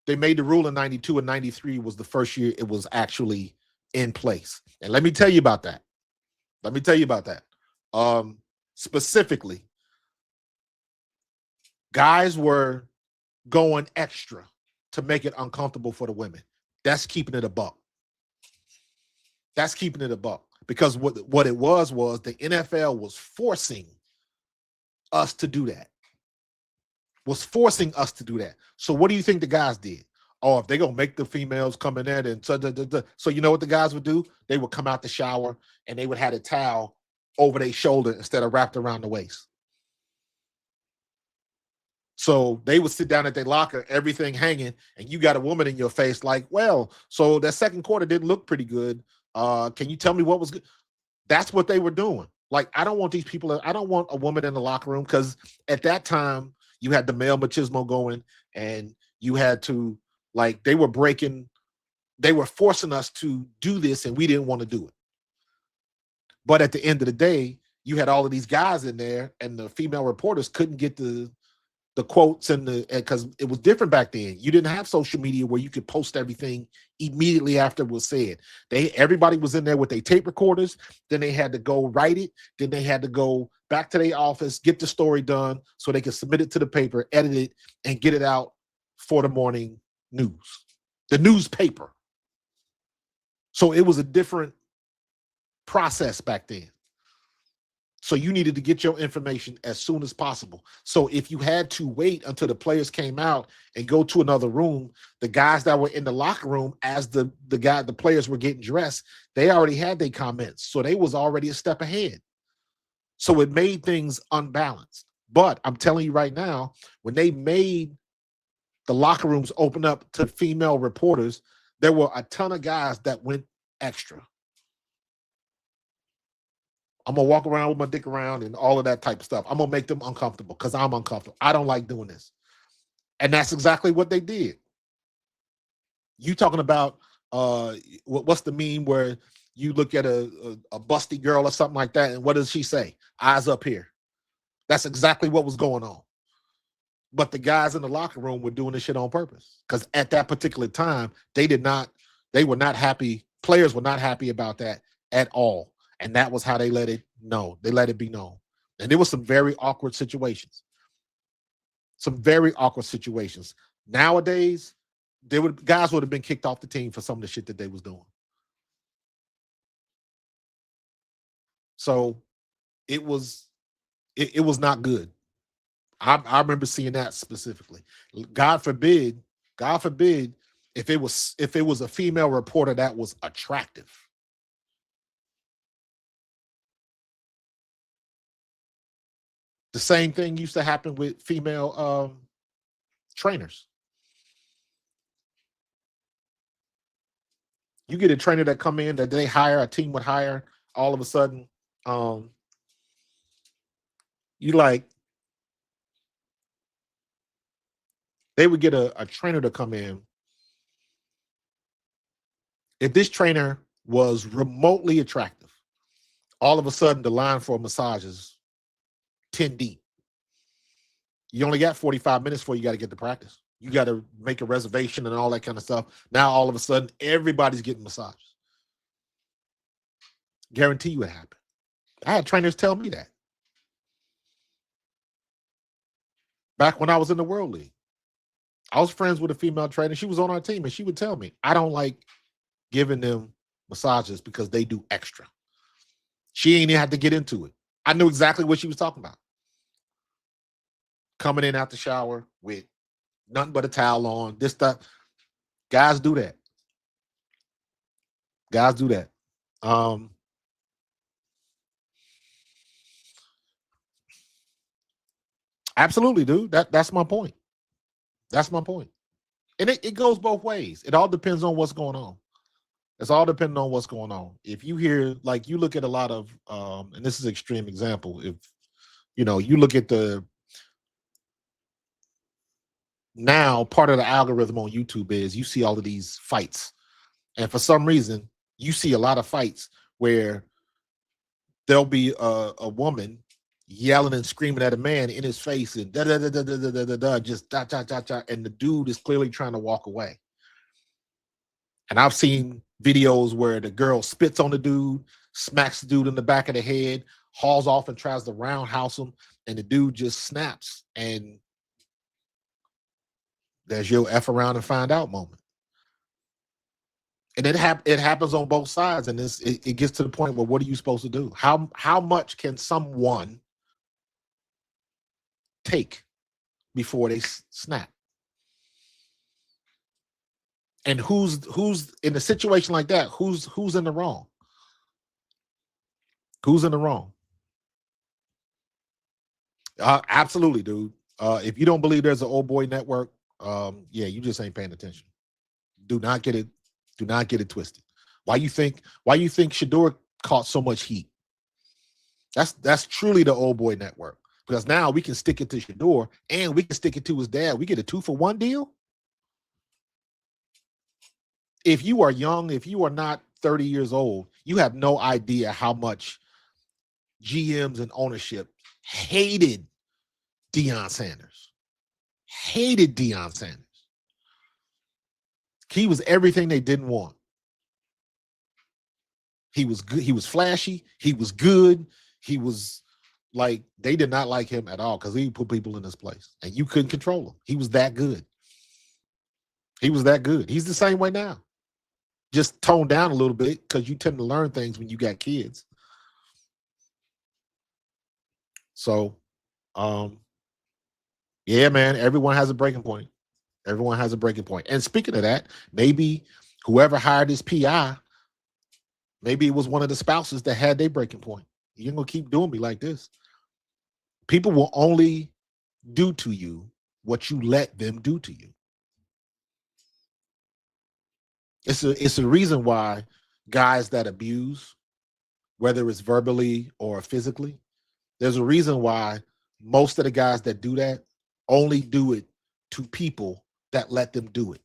they made the rule in 92 and 93 was the first year it was actually in place. And let me tell you about that. Specifically, guys were going extra to make it uncomfortable for the women. That's keeping it a buck. Because what it was the NFL was forcing us to do that. So what do you think the guys did? Oh, if they're going to make the females come in there, and so you know what the guys would do? They would come out the shower and they would have a towel over their shoulder instead of wrapped around the waist. So they would sit down at their locker, everything hanging, and you got a woman in your face like, well, so that second quarter didn't look pretty good. Can you tell me what was good? That's what they were doing. Like, I don't want these people. I don't want a woman in the locker room because at that time you had the male machismo going, and you had to they were forcing us to do this, and we didn't want to do it. But at the end of the day, you had all of these guys in there, and the female reporters couldn't get the quotes because it was different back then. You didn't have social media where you could post everything immediately after it was said. Everybody was in there with their tape recorders. Then they had to go write it. Then they had to go back to their office, get the story done so they could submit it to the paper, edit it, and get it out for the morning news, the newspaper. So it was a different process back then. So you needed to get your information as soon as possible. So if you had to wait until the players came out and go to another room, the guys that were in the locker room as the players were getting dressed, they already had their comments. So they was already a step ahead. So it made things unbalanced. But I'm telling you right now, when they made the locker rooms open up to female reporters, there were a ton of guys that went extra. I'm going to walk around with my dick around and all of that type of stuff. I'm going to make them uncomfortable because I'm uncomfortable. I don't like doing this. And that's exactly what they did. You talking about what's the meme where you look at a busty girl or something like that, and what does she say? Eyes up here. That's exactly what was going on. But the guys in the locker room were doing this shit on purpose because at that particular time, they were not happy. Players were not happy about that at all. And that was how they let it know. They let it be known. And there was some very awkward situations. Nowadays, guys would have been kicked off the team for some of the shit that they was doing. So it was not good. I remember seeing that specifically. God forbid, if it was a female reporter that was attractive. The same thing used to happen with female trainers. You get a trainer that come in that a team would hire, all of a sudden, they would get a trainer to come in. If this trainer was remotely attractive, all of a sudden the line for a massage is 10 deep. You only got 45 minutes before you got to get to practice. You got to make a reservation and all that kind of stuff. Now, all of a sudden, everybody's getting massages. Guarantee you it happened. I had trainers tell me that. Back when I was in the World League, I was friends with a female trainer. She was on our team, and she would tell me, I don't like giving them massages because they do extra. She ain't even had to get into it. I knew exactly what she was talking about. Coming in out the shower with nothing but a towel on, this stuff. Guys do that. Guys do that. Absolutely, dude. That's my point. That's my point. And it goes both ways. It all depends on what's going on. It's all depending on what's going on. If you hear, like, you look at a lot of, and this is an extreme example. If, you look at now part of the algorithm on YouTube is you see all of these fights. And for some reason, you see a lot of fights where there'll be a woman yelling and screaming at a man in his face and just and the dude is clearly trying to walk away. And I've seen videos where the girl spits on the dude, smacks the dude in the back of the head, hauls off and tries to roundhouse him, and the dude just snaps. And there's your F around and find out moment. And it happens on both sides, and it gets to the point where what are you supposed to do? How much can someone take before they snap? And who's in a situation like that? Who's in the wrong? Who's in the wrong? Absolutely, dude. If you don't believe there's an old boy network, yeah, you just ain't paying attention. Do not get it twisted. Why you think Shador caught so much heat? That's truly the old boy network, because now we can stick it to Shador and we can stick it to his dad. We get a 2-for-1 deal. If you are young, if you are not 30 years old, you have no idea how much GMs and ownership hated Deion Sanders. Hated Deion Sanders. He was everything they didn't want. He was good. He was flashy. He was good. He was like, they did not like him at all because he put people in his place and you couldn't control him. He was that good. He was that good. He's the same way now. Just toned down a little bit because you tend to learn things when you got kids. So, yeah, man, everyone has a breaking point. Everyone has a breaking point. And speaking of that, maybe whoever hired his PI, maybe it was one of the spouses that had their breaking point. You ain't gonna keep doing me like this. People will only do to you what you let them do to you. It's a reason why guys that abuse, whether it's verbally or physically, there's a reason why most of the guys that do that only do it to people that let them do it.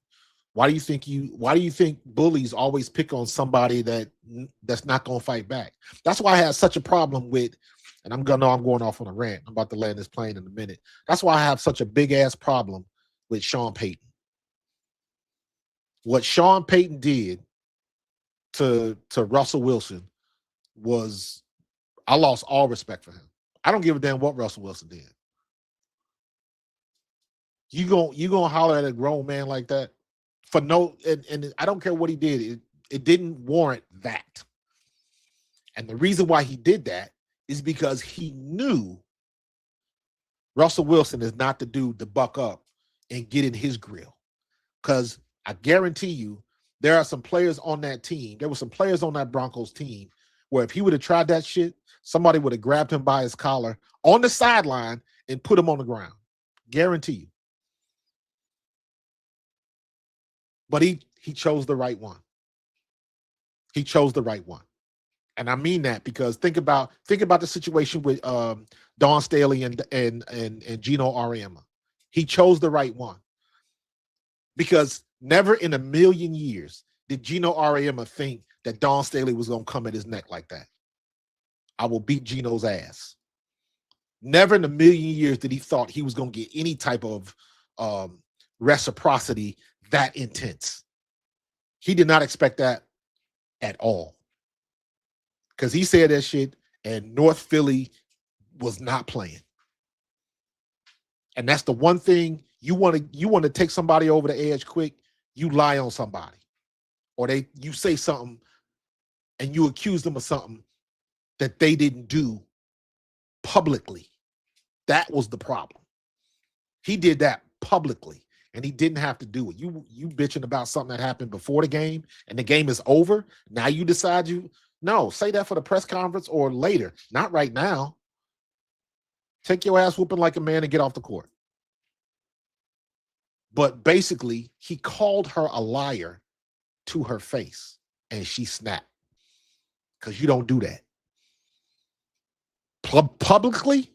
Why do you think bullies always pick on somebody that's not going to fight back? That's why I have such a problem with, and I'm going off on a rant. I'm about to land this plane in a minute. That's why I have such a big ass problem with Sean Payton. What Sean Payton did to Russell Wilson was, I lost all respect for him. I don't give a damn what Russell Wilson did. You gonna holler at a grown man like that for no, and I don't care what he did. It didn't warrant that. And the reason why he did that is because he knew Russell Wilson is not the dude to buck up and get in his grill. Because I guarantee you, there are some players on that team. There were some players on that Broncos team where if he would have tried that shit, somebody would have grabbed him by his collar on the sideline and put him on the ground. Guarantee you. But he chose the right one. He chose the right one. And I mean that because think about the situation with Dawn Staley and Gino Auriemma. He chose the right one. Because never in a million years did Gino Auriemma think that Dawn Staley was going to come at his neck like that. I will beat Gino's ass. Never in a million years did he thought he was going to get any type of reciprocity that intense. He did not expect that at all. Because he said that shit and North Philly was not playing. And that's the one thing you want to take somebody over the edge quick, you lie on somebody. Or you say something and you accuse them of something that they didn't do publicly. That was the problem. He did that publicly, and he didn't have to do it. You bitching about something that happened before the game, and the game is over. Now you decide no, say that for the press conference or later, not right now. Take your ass whooping like a man and get off the court. But basically, he called her a liar to her face, and she snapped. Because you don't do that. Publicly?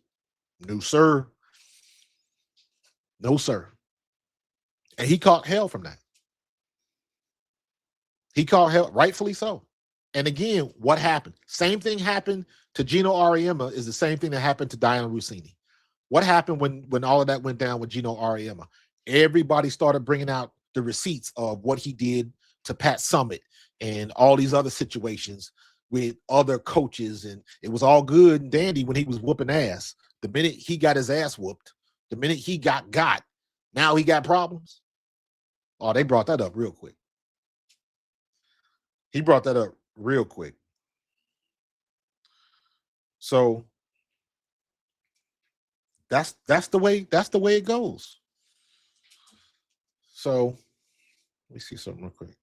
No, sir. No, sir. And he caught hell from that. He caught hell, rightfully so. And again, what happened? Same thing happened to Gino Auriemma is the same thing that happened to Diana Russini. What happened when all of that went down with Gino Auriemma? Everybody started bringing out the receipts of what he did to Pat Summitt and all these other situations with other coaches, and it was all good and dandy when he was whooping ass. The minute he got his ass whooped, the minute he got, now he got problems. Oh, they brought that up real quick. He brought that up real quick. So that's the way it goes. So let me see something real quick.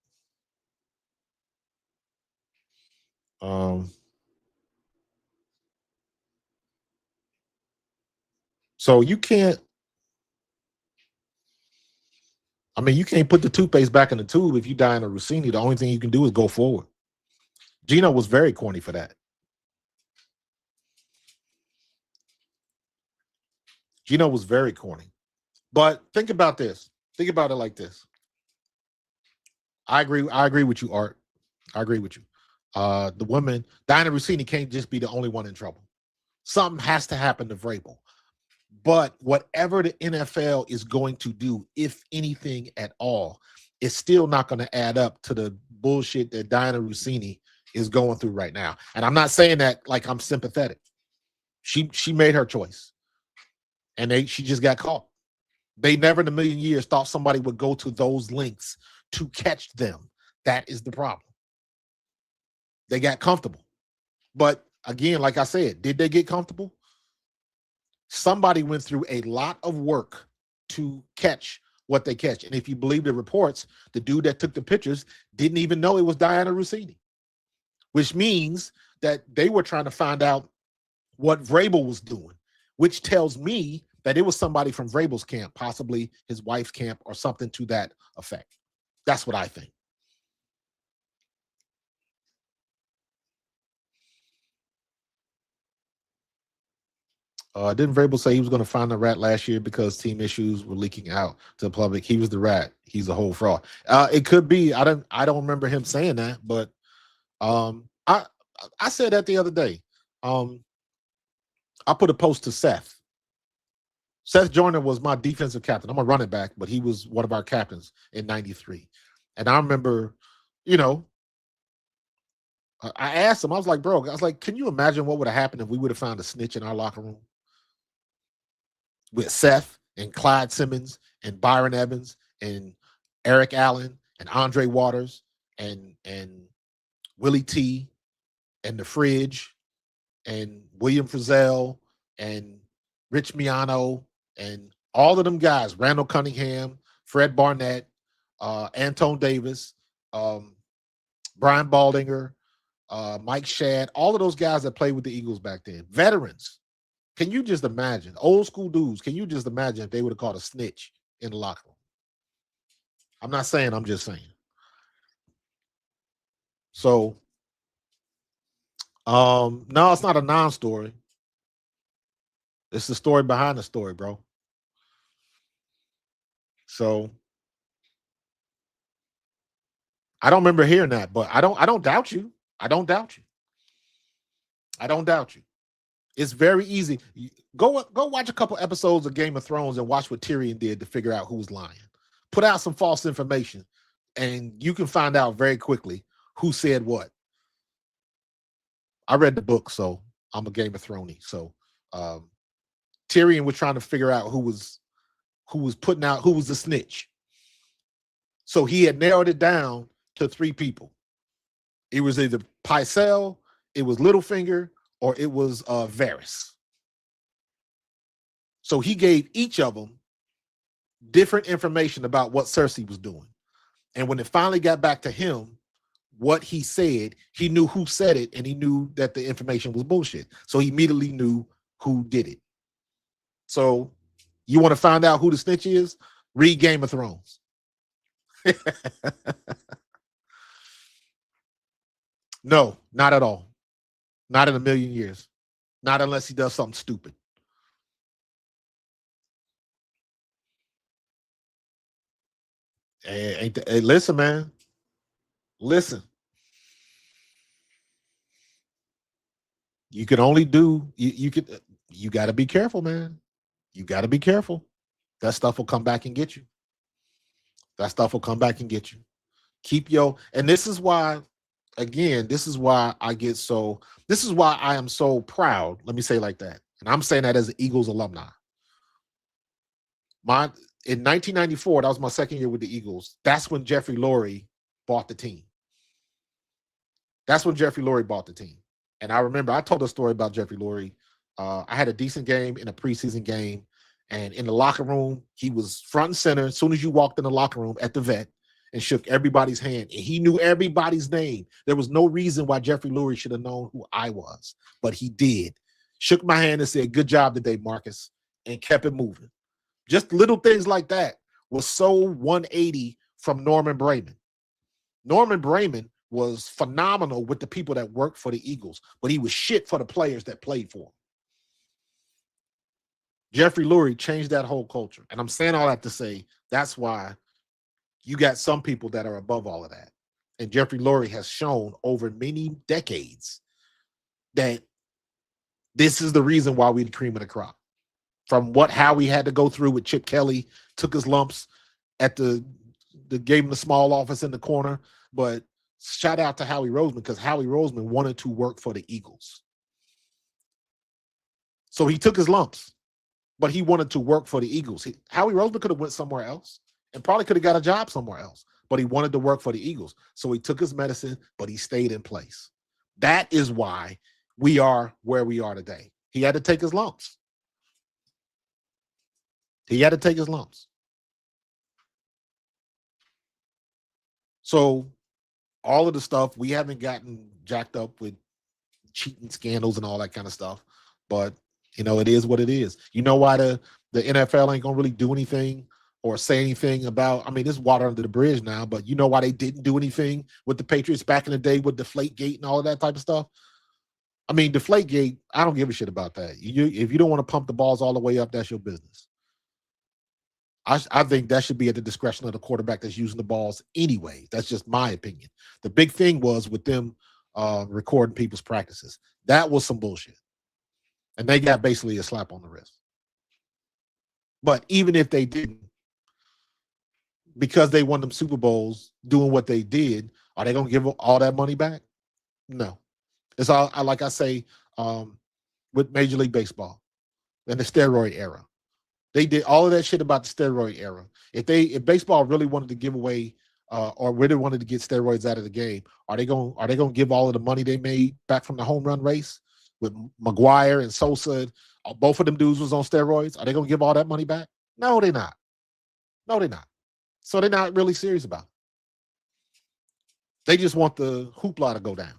So you can't put the toothpaste back in the tube if you die in a Russini. The only thing you can do is go forward. Gino was very corny for that. Gino was very corny. But think about this. Think about it like this. I agree with you, Art. I agree with you. The woman, Diana Russini, can't just be the only one in trouble. Something has to happen to Vrabel. But whatever the NFL is going to do, if anything at all, it's still not going to add up to the bullshit that Diana Russini is going through right now. And I'm not saying that like I'm sympathetic. She made her choice. And she just got caught. They never in a million years thought somebody would go to those lengths to catch them. That is the problem. They got comfortable. But again, like I said, did they get comfortable? Somebody went through a lot of work to catch what they catch. And if you believe the reports, the dude that took the pictures didn't even know it was Diana Russini, which means that they were trying to find out what Vrabel was doing, which tells me that it was somebody from Vrabel's camp, possibly his wife's camp or something to that effect. That's what I think. Didn't Vrabel say he was going to find the rat last year because team issues were leaking out to the public? He was the rat. He's a whole fraud. It could be. I don't remember him saying that, but I said that the other day. I put a post to Seth. Seth Joyner was my defensive captain. I'm a running back, but he was one of our captains in '93. And I remember, I asked him, I was like, can you imagine what would have happened if we would have found a snitch in our locker room? With Seth and Clyde Simmons and Byron Evans and Eric Allen and Andre Waters and Willie T and the Fridge and William Frizzell and Rich Miano and all of them guys, Randall Cunningham, Fred Barnett, Antone Davis, Brian Baldinger, Mike Shadd, all of those guys that played with the Eagles back then, veterans. Can you just imagine, old school dudes, can you just imagine if they would have caught a snitch in the locker room? I'm not saying, I'm just saying. So, no, it's not a non-story. It's the story behind the story, bro. So, I don't remember hearing that, but I don't doubt you. I don't doubt you. I don't doubt you. It's very easy. Go watch a couple episodes of Game of Thrones and watch what Tyrion did to figure out who was lying. Put out some false information, and you can find out very quickly who said what. I read the book, so I'm a Game of Thrones. So Tyrion was trying to figure out who was putting out, who was the snitch. So he had narrowed it down to 3 people. It was either Pycelle, it was Littlefinger, or it was Varys. So he gave each of them different information about what Cersei was doing. And when it finally got back to him, what he said, he knew who said it, and he knew that the information was bullshit. So he immediately knew who did it. So you want to find out who the snitch is? Read Game of Thrones. No, not at all. Not in a million years. Not unless he does something stupid. Hey, listen, man. Listen. You can only do you got to be careful, man. You got to be careful. That stuff will come back and get you. That stuff will come back and get you. Keep and this is why, again, this is why I am so proud. Let me say it like that. And I'm saying that as an Eagles alumni. In 1994, that was my second year with the Eagles. That's when Jeffrey Lurie bought the team. And I remember I told a story about Jeffrey Lurie. I had a decent game in a preseason game. And in the locker room, he was front and center as soon as you walked in the locker room at the vet and shook everybody's hand. And he knew everybody's name. There was no reason why Jeffrey Lurie should have known who I was, but he did. Shook my hand and said, "Good job today, Marcus," and kept it moving. Just little things like that was so 180 from Norman Brayman. Norman Brayman was phenomenal with the people that worked for the Eagles, but he was shit for the players that played for him. Jeffrey Lurie changed that whole culture. And I'm saying all that to say that's why you got some people that are above all of that. And Jeffrey Lurie has shown over many decades that this is the reason why we're the cream of the crop. From how we had to go through with Chip Kelly, took his lumps at gave him the small office in the corner. But shout out to Howie Roseman, because Howie Roseman wanted to work for the Eagles. So he took his lumps, but he wanted to work for the Eagles. Howie Roseman could have went somewhere else and probably could have got a job somewhere else, but he wanted to work for the Eagles. So he took his medicine, but he stayed in place. That is why we are where we are today. He had to take his lumps. So all of the stuff, we haven't gotten jacked up with cheating scandals and all that kind of stuff, but it is what it is. You know why the NFL ain't gonna really do anything or say anything about, this is water under the bridge now, but you know why they didn't do anything with the Patriots back in the day with Deflategate and all of that type of stuff? Deflategate, I don't give a shit about that. If you don't want to pump the balls all the way up, that's your business. I think that should be at the discretion of the quarterback that's using the balls anyway. That's just my opinion. The big thing was with them recording people's practices. That was some bullshit. And they got basically a slap on the wrist. But even if they didn't, because they won them Super Bowls doing what they did, are they going to give all that money back? No. It's all, like I say, with Major League Baseball and the steroid era. They did all of that shit about the steroid era. If baseball really wanted to give away or really wanted to get steroids out of the game, are they going to give all of the money they made back from the home run race with McGuire and Sosa? Both of them dudes was on steroids. Are they going to give all that money back? No, they're not. So they're not really serious about it. They just want the hoopla to go down.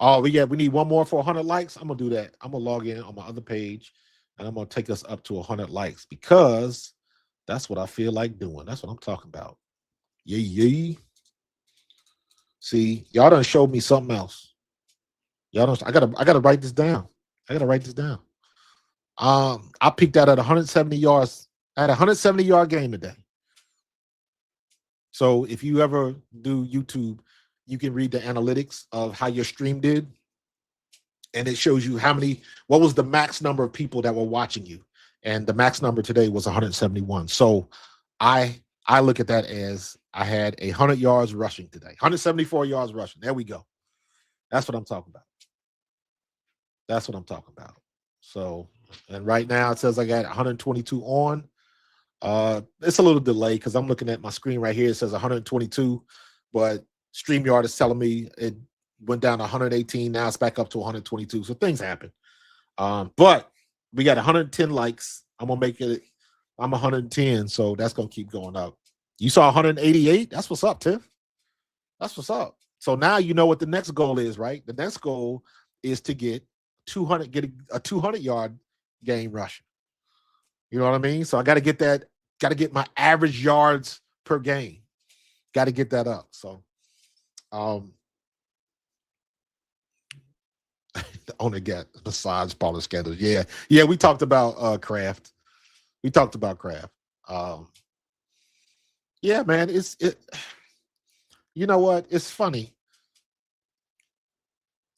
Oh, we need one more for 100 likes. I'm going to do that. I'm going to log in on my other page, and I'm going to take us up to 100 likes because that's what I feel like doing. That's what I'm talking about. Yay. See, y'all done showed me something else. I gotta write this down. I peaked out at 170 yards I had a 170-yard game today. So if you ever do YouTube, you can read the analytics of how your stream did. And it shows you what was the max number of people that were watching you. And the max number today was 171. So I look at that as I had 100 yards rushing today, 174 yards rushing. There we go. That's what I'm talking about. That's what I'm talking about. So, and right now it says I got 122 on. It's a little delay because I'm looking at my screen right here. It says 122, but StreamYard is telling me it went down to 118. Now it's back up to 122. So things happen. But we got 110 likes. I'm going to make it. I'm 110. So that's going to keep going up. You saw 188. That's what's up, Tiff. That's what's up. So now you know what the next goal is, right? The next goal is to get a 200-yard game rushing. You know what I mean? So I got to get that. Got to get my average yards per game. Got to get that up. So, the owner got besides Paula Scandal. Yeah. We talked about Kraft. We talked about Kraft. Yeah, man. You know what? It's funny.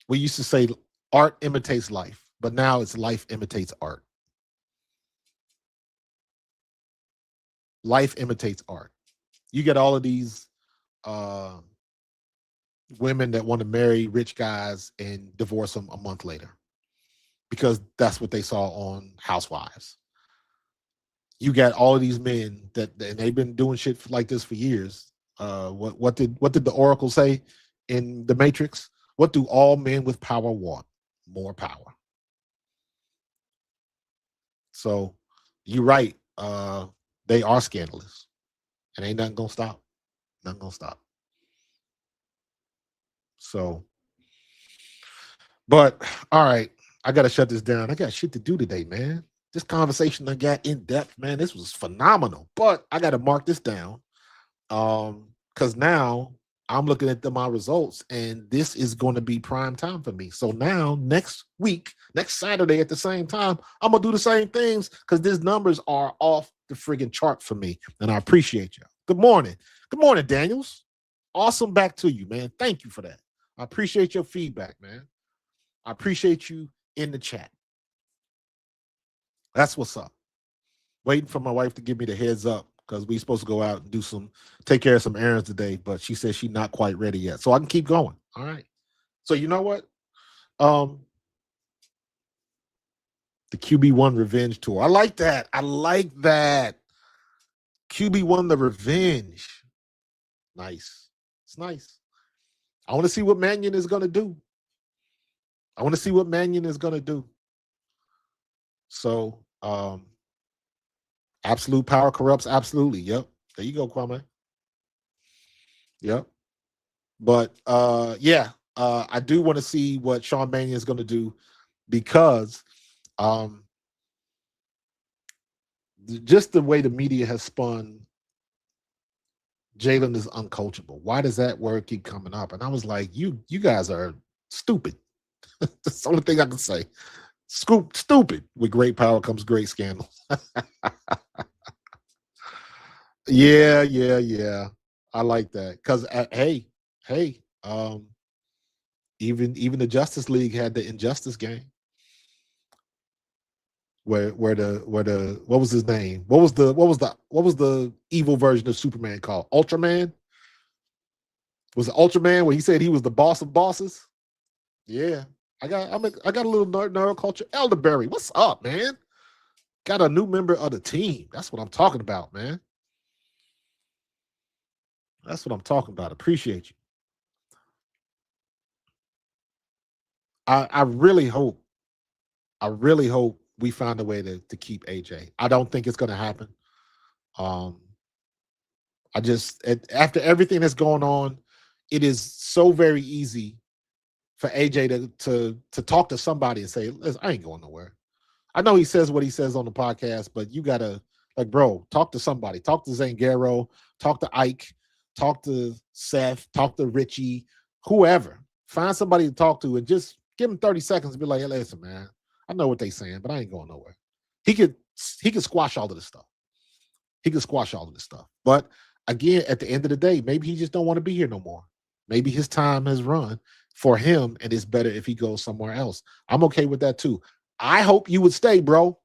We used to say art imitates life, but now it's life imitates art. Life imitates art. You get all of these women that want to marry rich guys and divorce them a month later because that's what they saw on Housewives. You got all of these men and they've been doing shit like this for years. What did the Oracle say in The Matrix? What do all men with power want? More power. So you're right. They are scandalous. And ain't nothing gonna stop. Nothing gonna stop. So, but all right, I gotta shut this down. I got shit to do today, man. This conversation I got in depth, man. This was phenomenal. But I gotta mark this down. Because now I'm looking at my results, and this is going to be prime time for me. So now next week, next Saturday at the same time, I'm gonna do the same things because these numbers are off the friggin' chart for me, and I appreciate you. Good morning, Daniels. Awesome, back to you, man. Thank you for that. I appreciate your feedback, man. I appreciate you in the chat. That's what's up. Waiting for my wife to give me the heads up because we're supposed to go out and take care of some errands today, but she says she's not quite ready yet. So I can keep going. All right. So you know what? The QB1 Revenge Tour. I like that. QB1 the Revenge. Nice. It's nice. I want to see what Mannion is going to do. So, absolute power corrupts absolutely. Yep. There you go, Kwame. Yep. But I do want to see what Sean Mannion is going to do because just the way the media has spun Jalen is uncoachable. Why does that word keep coming up? And I was like, you guys are stupid. That's the only thing I can say. Stupid. With great power comes great scandal. Yeah. I like that. Because even the Justice League had the Injustice game. Where the what was his name? What was the evil version of Superman called? Ultraman? Was it Ultraman where he said he was the boss of bosses? Yeah. I got a little nerd culture. Elderberry, what's up, man? Got a new member of the team. That's what I'm talking about, man. That's what I'm talking about. Appreciate you. I really hope we find a way to keep AJ. I don't think it's going to happen. After everything that's going on, it is so very easy for AJ to talk to somebody and say, "Listen, I ain't going nowhere." I know he says what he says on the podcast, but you gotta, like, bro, talk to somebody. Talk to Zangaro, talk to Ike, talk to Seth, talk to Richie, whoever. Find somebody to talk to and just give him 30 seconds and be like, "Hey, listen, man, I know what they saying, but I ain't going nowhere." He could squash all of this stuff. he could squash all of this stuff. But again, at the end of the day, maybe he just don't want to be here no more. Maybe his time has run for him, and it's better if he goes somewhere else. I'm okay with that too. I hope you would stay, bro.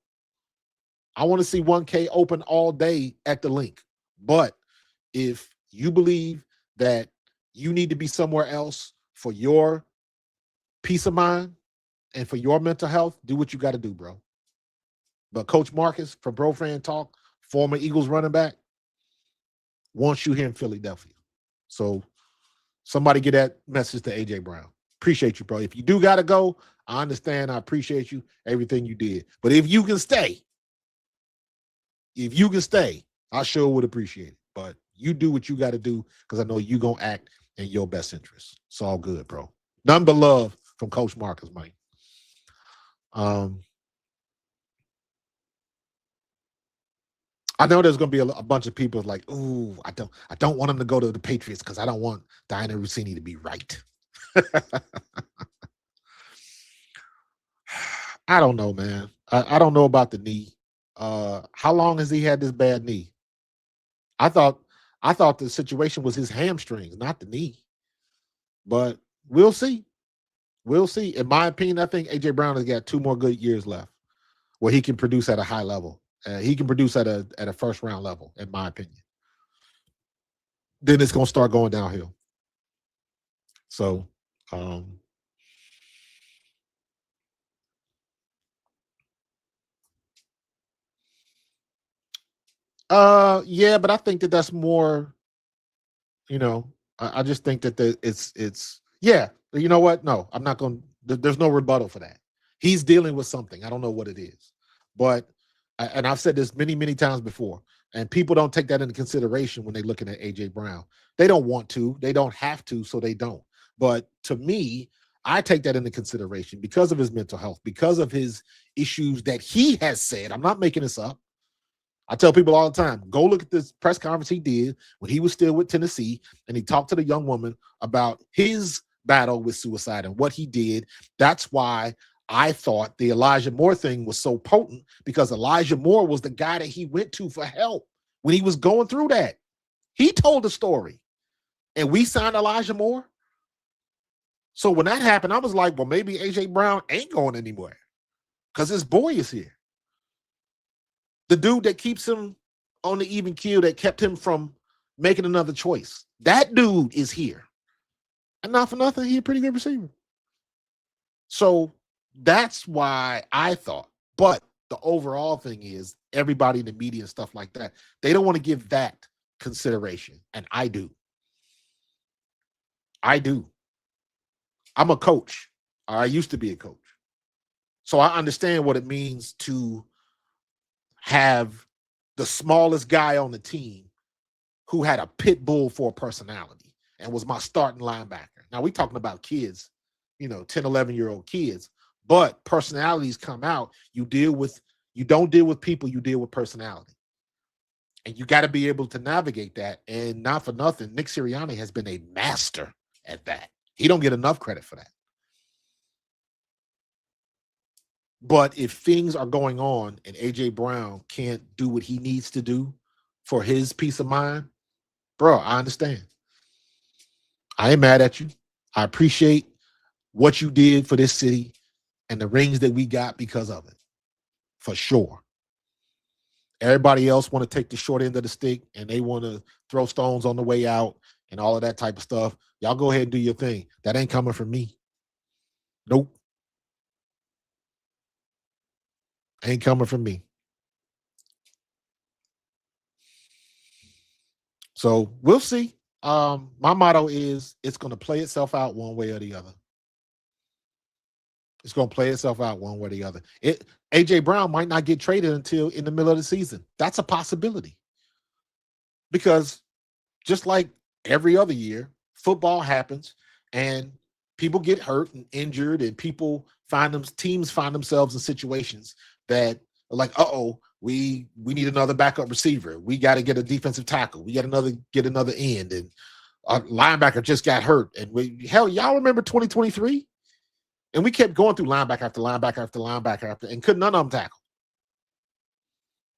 I want to see 1K open all day at the link. But if you believe that you need to be somewhere else for your peace of mind and for your mental health, do what you got to do, bro. But Coach Marcus from Bro Fan Talk, former Eagles running back, wants you here in Philadelphia. So somebody get that message to AJ Brown. Appreciate you, bro. If you do got to go, I understand. I appreciate you, everything you did. But if you can stay, I sure would appreciate it. But you do what you got to do because I know you going to act in your best interest. It's all good, bro. None but love from Coach Marcus, Mike. I know there's going to be a bunch of people like, ooh, I don't want him to go to the Patriots because I don't want Diana Russini to be right. I don't know, man. I don't know about the knee. How long has he had this bad knee? I thought the situation was his hamstrings, not the knee. But we'll see. We'll see. In my opinion, I think AJ Brown has got 2 more good years left where he can produce at a high level. He can produce at a first round level, in my opinion. Then it's going to start going downhill. So, yeah, but I think that's more, I just think that it's yeah. You know what? No, I'm not going to, there's no rebuttal for that. He's dealing with something. I don't know what it is, but, and I've said this many, many times before, and people don't take that into consideration when they're looking at AJ Brown. They don't want to, they don't have to, so they don't. But to me, I take that into consideration because of his mental health, because of his issues that he has said. I'm not making this up. I tell people all the time, go look at this press conference he did when he was still with Tennessee, and he talked to the young woman about his battle with suicide and what he did. That's why I thought the Elijah Moore thing was so potent, because Elijah Moore was the guy that he went to for help when he was going through that. He told the story, and we signed Elijah Moore. So when that happened, I was like, well, maybe AJ Brown ain't going anywhere because his boy is here. The dude that keeps him on the even keel, that kept him from making another choice, that dude is here. And not for nothing, he's a pretty good receiver. So that's why I thought. But the overall thing is, everybody in the media and stuff like that, they don't want to give that consideration. And I do. I'm a coach. I used to be a coach. So I understand what it means to have the smallest guy on the team who had a pit bull for a personality and was my starting linebacker. Now, we're talking about kids, 10, 11-year-old kids, but personalities come out. You don't deal with people, you deal with personality. And you got to be able to navigate that. And not for nothing, Nick Sirianni has been a master at that. He don't get enough credit for that. But if things are going on and AJ Brown can't do what he needs to do for his peace of mind, bro, I understand. I ain't mad at you. I appreciate what you did for this city and the rings that we got because of it, for sure. Everybody else want to take the short end of the stick and they want to throw stones on the way out and all of that type of stuff. Y'all go ahead and do your thing. That ain't coming from me. Nope. Ain't coming from me. So we'll see. My motto is it's going to play itself out one way or the other. It's going to play itself out one way or the other. AJ Brown might not get traded until in the middle of the season. That's a possibility. Because just like every other year, football happens and people get hurt and injured, and teams find themselves in situations that are like, we need another backup receiver. We got to get a defensive tackle. We got get another end, and our linebacker just got hurt. And y'all remember 2023? And we kept going through linebacker after linebacker after linebacker and couldn't none of them tackle.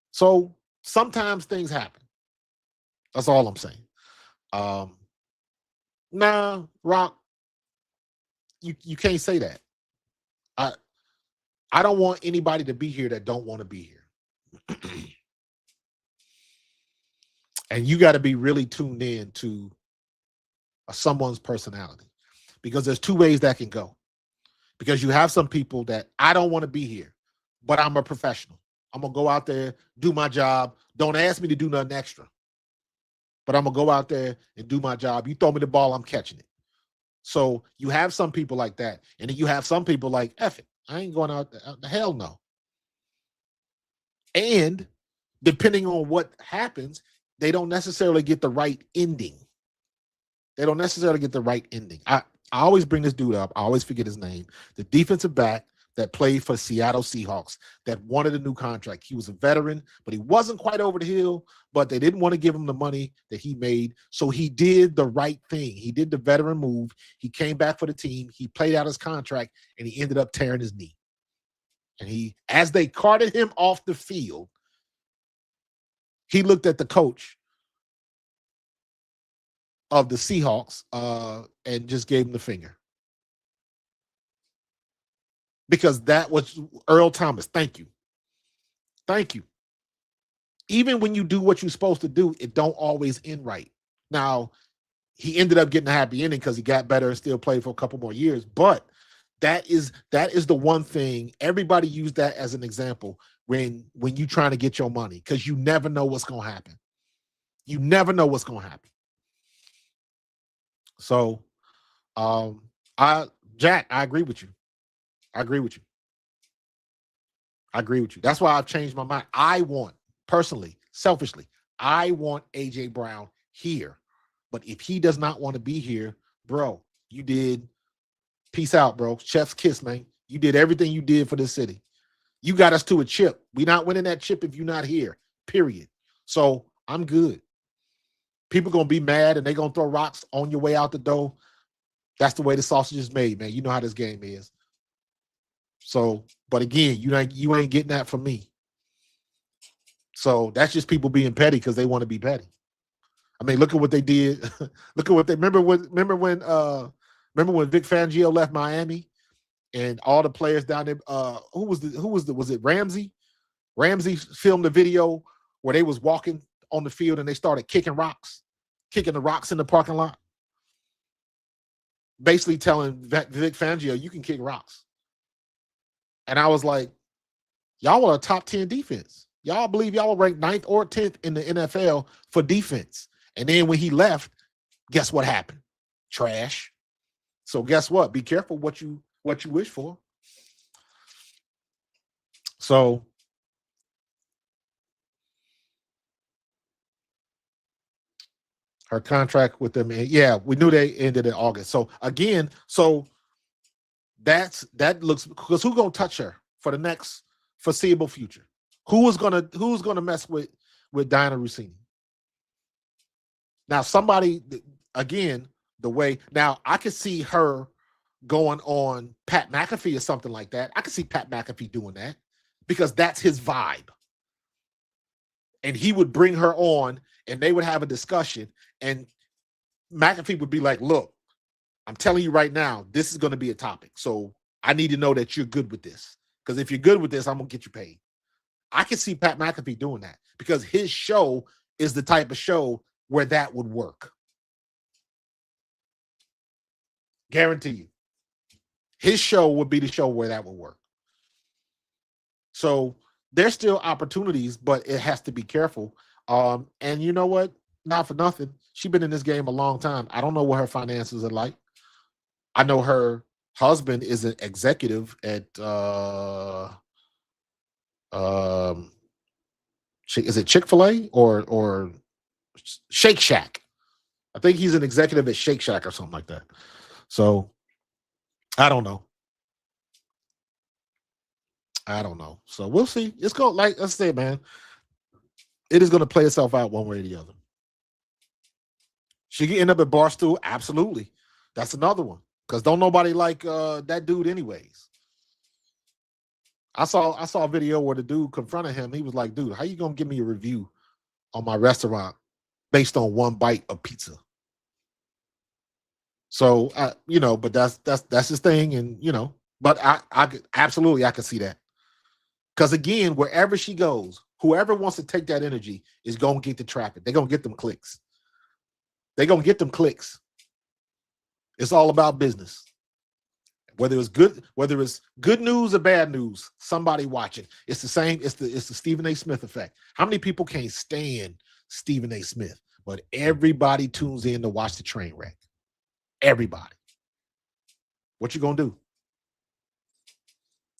So Sometimes things happen. That's all I'm saying. Nah, Rock, you can't say that. I don't want anybody to be here that don't want to be here. And you got to be really tuned in to someone's personality, because there's two ways that can go. Because you have some people that I don't want to be here, but I'm a professional. I'm going to go out there, do my job. Don't ask me to do nothing extra. But I'm going to go out there and do my job. You throw me the ball, I'm catching it. So you have some people like that. And then you have some people like, F it, I ain't going out. Hell no. And depending on what happens, they don't necessarily get the right ending. They don't necessarily get the right ending. I always bring this dude up. I always forget his name. The defensive back that played for Seattle Seahawks that wanted a new contract. He was a veteran, but he wasn't quite over the hill, but they didn't want to give him the money that he made. So he did the right thing. He did the veteran move. He came back for the team. He played out his contract, and he ended up tearing his knee. And as they carted him off the field, he looked at the coach of the Seahawks and just gave him the finger. Because that was Earl Thomas. Thank you. Thank you. Even when you do what you're supposed to do, it don't always end right. Now, he ended up getting a happy ending because he got better and still played for a couple more years. But that is the one thing. Everybody use that as an example when you're trying to get your money, because you never know what's going to happen. You never know what's going to happen. So, Jack, I agree with you. I agree with you. That's why I've changed my mind. I want, personally, selfishly, I want A.J. Brown here. But if he does not want to be here, bro, you did. Peace out, bro. Chef's kiss, man. You did everything you did for this city. You got us to a chip. We're not winning that chip if you're not here, period. So I'm good. People going to be mad and they're going to throw rocks on your way out the door. That's the way the sausage is made, man. You know how this game is. So, but again, you ain't getting that from me. So that's just people being petty because they want to be petty. I mean, look at what they did. Look at what they remember when Vic Fangio left Miami and all the players down there. Was it Ramsey? Ramsey filmed a video where they was walking on the field and they started kicking the rocks in the parking lot. Basically telling Vic Fangio, you can kick rocks. And I was like, y'all were a top 10 defense. Y'all believe y'all were ranked 9th or 10th in the NFL for defense. And then when he left, guess what happened? Trash. So guess what? Be careful what you wish for. So her contract with them, yeah, we knew they ended in August. So again, that looks, because who's gonna touch her for the next foreseeable future? Who's gonna mess with Diana Russini? Now, somebody, again, the way, now I could see her going on Pat McAfee or something like that. I could see Pat McAfee doing that because that's his vibe. And he would bring her on and they would have a discussion and McAfee would be like, look, I'm telling you right now, this is going to be a topic. So I need to know that you're good with this. Because if you're good with this, I'm going to get you paid. I can see Pat McAfee doing that because his show is the type of show where that would work. Guarantee you. His show would be the show where that would work. So there's still opportunities, but it has to be careful. And you know what? Not for nothing. She's been in this game a long time. I don't know what her finances are like. I know her husband is an executive at is it Chick-fil-A or Shake Shack? I think he's an executive at Shake Shack or something like that. So I don't know. So we'll see. It's going, like I said, man, it is going to play itself out one way or the other. She can end up at Barstool. Absolutely. That's another one. Because don't nobody like that dude anyways. I saw a video where the dude confronted him. He was like, dude, how you gonna give me a review on my restaurant based on one bite of pizza? So but that's his thing, and but I could absolutely I could see that. Because again, wherever she goes, whoever wants to take that energy is gonna get the traffic. They're gonna get them clicks. They're gonna get them clicks. It's all about business. Whether it's good news or bad news, somebody watching. It's the same. It's the Stephen A. Smith effect. How many people can't stand Stephen A. Smith? But everybody tunes in to watch the train wreck. Everybody. What you gonna do?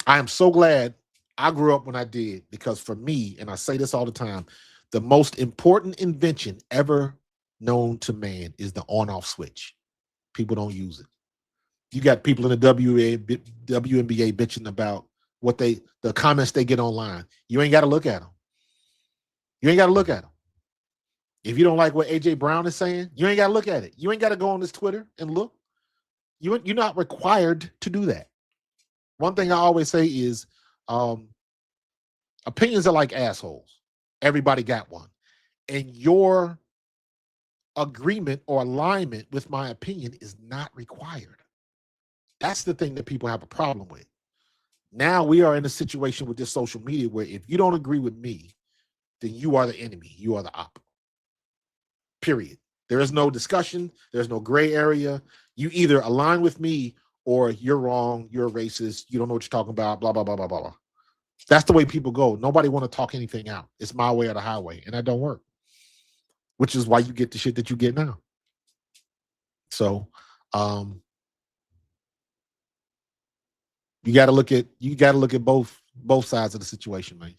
I am so glad I grew up when I did, because for me, and I say this all the time, the most important invention ever known to man is the on-off switch. People don't use it. You got people in the WNBA bitching about the comments they get online. You ain't got to look at them. You ain't got to look at them. If you don't like what AJ Brown is saying, you ain't got to look at it. You ain't got to go on this Twitter and look. You're not required to do that. One thing I always say is opinions are like assholes. Everybody got one. And your agreement or alignment with my opinion is not required. That's the thing that people have a problem with. Now we are in a situation with this social media where if you don't agree with me, then you are the enemy. You are the op. Period. There is no discussion. There's no gray area. You either align with me or you're wrong. You're a racist. You don't know what you're talking about. Blah, blah, blah, blah, blah, blah. That's the way people go. Nobody want to talk anything out. It's my way or the highway. And that don't work. Which is why you get the shit that you get now. So, you got to look at both sides of the situation, man.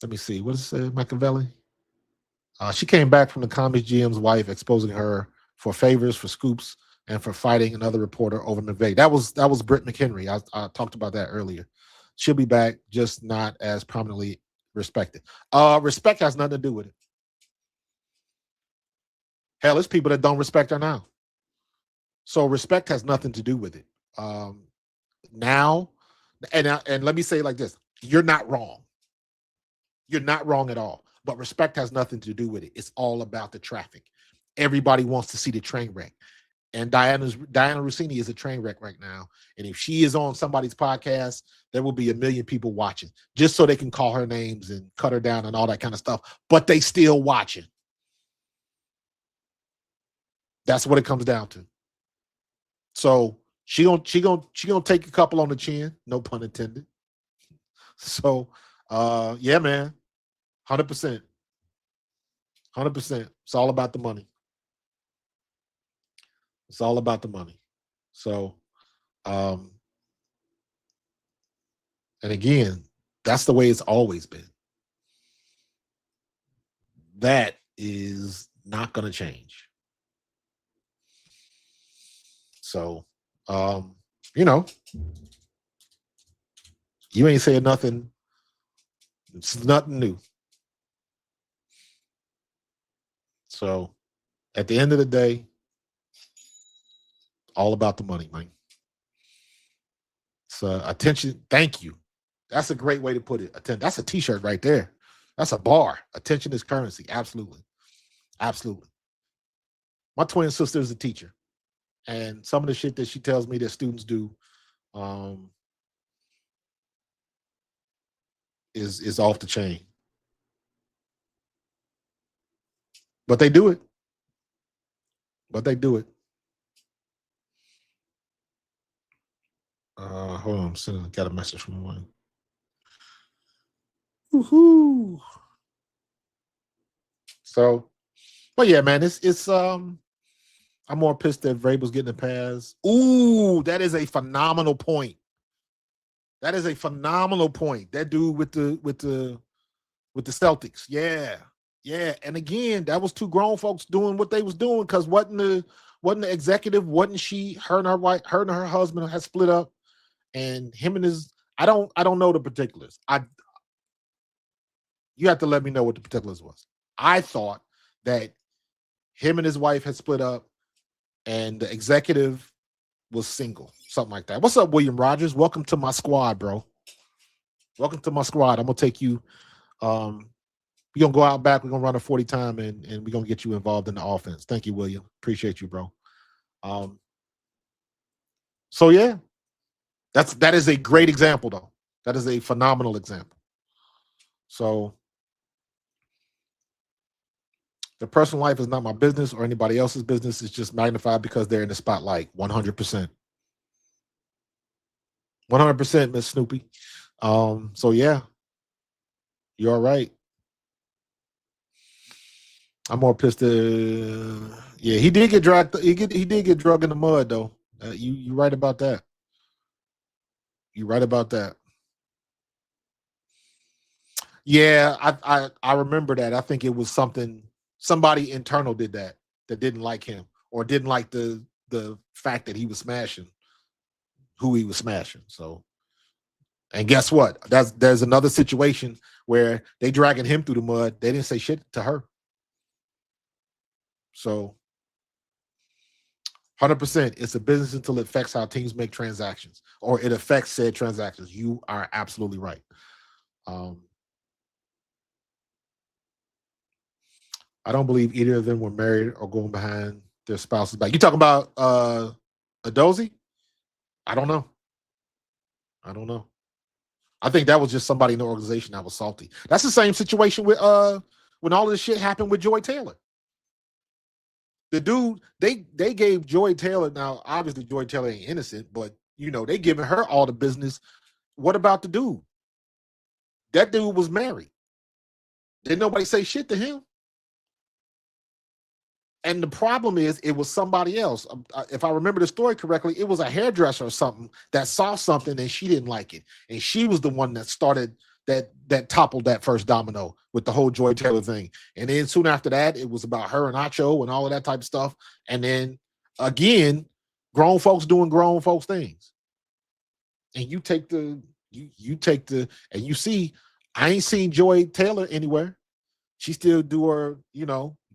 Let me see. What does it say, Machiavelli? She came back from the Comics GM's wife, exposing her for favors, for scoops, and for fighting another reporter over McVeigh. That was Britt McHenry. I talked about that earlier. She'll be back, just not as prominently respected. Respect has nothing to do with it. Hell, there's people that don't respect her now. So respect has nothing to do with it. Now, and let me say it like this: you're not wrong. You're not wrong at all. But respect has nothing to do with it. It's all about the traffic. Everybody wants to see the train wreck. And Diana Russini is a train wreck right now. And if she is on somebody's podcast, there will be 1 million people watching just so they can call her names and cut her down and all that kind of stuff. But they still watching. That's what it comes down to. So she gonna take a couple on the chin, no pun intended. So yeah, man, 100%. It's all about the money. It's all about the money. So, and again, that's the way it's always been. That is not going to change. So, you ain't saying nothing. It's nothing new. So, at the end of the day, all about the money, man. So, attention. Thank you. That's a great way to put it. That's a T-shirt right there. That's a bar. Attention is currency. Absolutely. Absolutely. My twin sister is a teacher. And some of the shit that she tells me that students do is off the chain. But they do it. Hold on. Got a message from one. Woohoo. So, but yeah, man, it's I'm more pissed that Vrabel's getting a pass. Ooh, that is a phenomenal point. That dude with the Celtics. Yeah. And again, that was two grown folks doing what they was doing, because wasn't the executive, wasn't she, her and her husband had split up, and him and his, I don't know the particulars. You have to let me know what the particulars was. I thought that him and his wife had split up, and the executive was single, something like that. What's up, William Rogers? Welcome to my squad, bro. Welcome to my squad. I'm gonna take you. We're gonna go out back. We're gonna run a 40 time, and we're gonna get you involved in the offense. Thank you, William. Appreciate you, bro. So yeah, that is a great example, though. That is a phenomenal example. So the personal life is not my business or anybody else's business. It's just magnified because they're in the spotlight. 100%. 100%, Miss Snoopy. So yeah, you're all right. I'm more pissed. Yeah, he did get dragged. He did get drugged in the mud, though. You right about that. You right about that. Yeah, I remember that. I think it was somebody internal did that didn't like him or didn't like the fact that he was smashing who he was smashing. So, and guess what? There's another situation where they dragging him through the mud. They didn't say shit to her. So 100%, it's a business until it affects how teams make transactions or it affects said transactions. You are absolutely right. I don't believe either of them were married or going behind their spouse's back. You talking about Adozie? I don't know. I think that was just somebody in the organization that was salty. That's the same situation with when all of this shit happened with Joy Taylor. The dude, they gave Joy Taylor, now obviously Joy Taylor ain't innocent, but they giving her all the business. What about the dude? That dude was married. Didn't nobody say shit to him? And the problem is, it was somebody else. If I remember the story correctly, it was a hairdresser or something that saw something and she didn't like it. And she was the one that started that toppled that first domino with the whole Joy Taylor thing. And then soon after that, it was about her and Acho and all of that type of stuff. And then again, grown folks doing grown folks things. And you take the and you see, I ain't seen Joy Taylor anywhere. She still do her,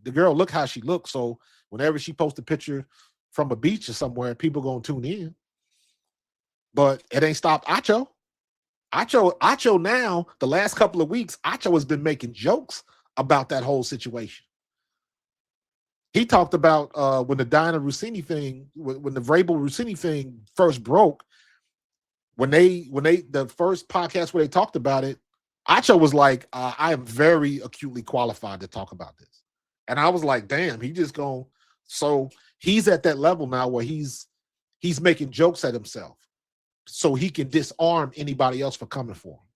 the girl look how she looks. So whenever she posts a picture from a beach or somewhere, people gonna tune in. But it ain't stopped Acho. Acho now, the last couple of weeks, Acho has been making jokes about that whole situation. He talked about when the Diana Russini thing, when the Vrabel Russini thing first broke, when they the first podcast where they talked about it, Acho was like, I am very acutely qualified to talk about this. And I was like, damn, he just going. So he's at that level now where he's making jokes at himself so he can disarm anybody else for coming for him,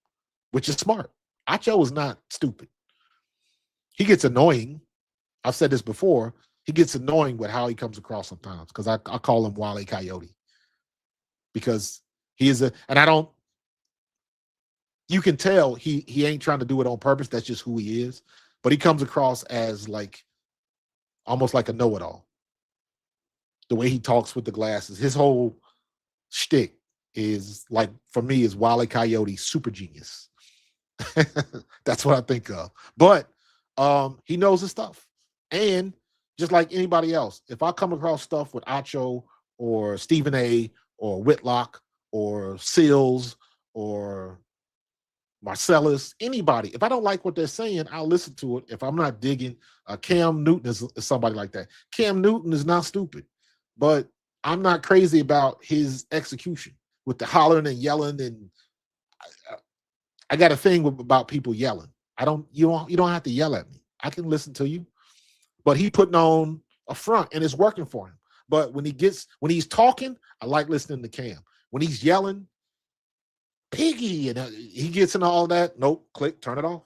which is smart. Acho is not stupid. He gets annoying. I've said this before. He gets annoying with how he comes across sometimes because I call him Wile E. Coyote because he is you can tell he ain't trying to do it on purpose. That's just who he is. But he comes across as like almost like a know-it-all. The way he talks with the glasses, his whole shtick is like, for me, is Wile E. Coyote super genius. That's what I think of. But he knows his stuff. And just like anybody else, if I come across stuff with Acho or Stephen A. or Whitlock or Sills or Marcellus, anybody, if I don't like what they're saying, I'll listen to it. If I'm not digging, Cam Newton is somebody like that. Cam Newton is not stupid, but I'm not crazy about his execution with the hollering and yelling. And I got a thing about people yelling. You don't have to yell at me. I can listen to you, but he putting on a front and it's working for him. But when he's talking, I like listening to Cam. When he's yelling, Piggy, and he gets into all that. Nope, click, turn it off.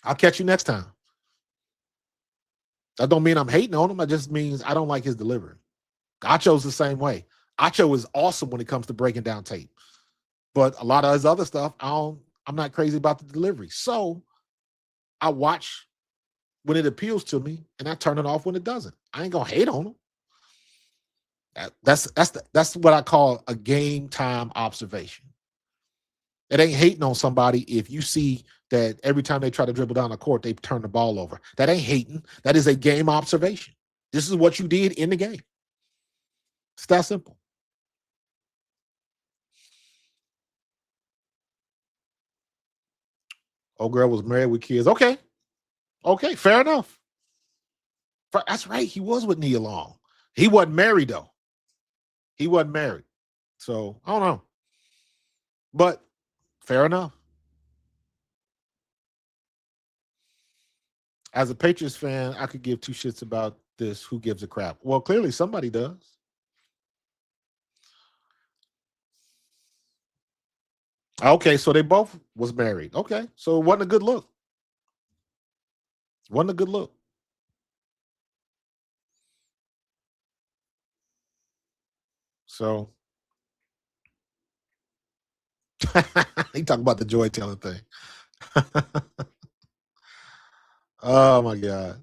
I'll catch you next time. That don't mean I'm hating on him. That just means I don't like his delivery. Acho's the same way. Acho is awesome when it comes to breaking down tape. But a lot of his other stuff, I'm not crazy about the delivery. So I watch when it appeals to me, and I turn it off when it doesn't. I ain't gonna hate on him. That's what I call a game time observation. It ain't hating on somebody if you see that every time they try to dribble down the court, they turn the ball over. That ain't hating. That is a game observation. This is what you did in the game. It's that simple. Old girl was married with kids. Okay. Okay. Fair enough. That's right. He was with Nia Long. He wasn't married, though. He wasn't married. So, I don't know. But fair enough. As a Patriots fan, I could give two shits about this. Who gives a crap? Well, clearly somebody does. Okay, so they both was married. Okay, so it wasn't a good look. Wasn't a good look. So he talking about the joy telling thing. Oh my God.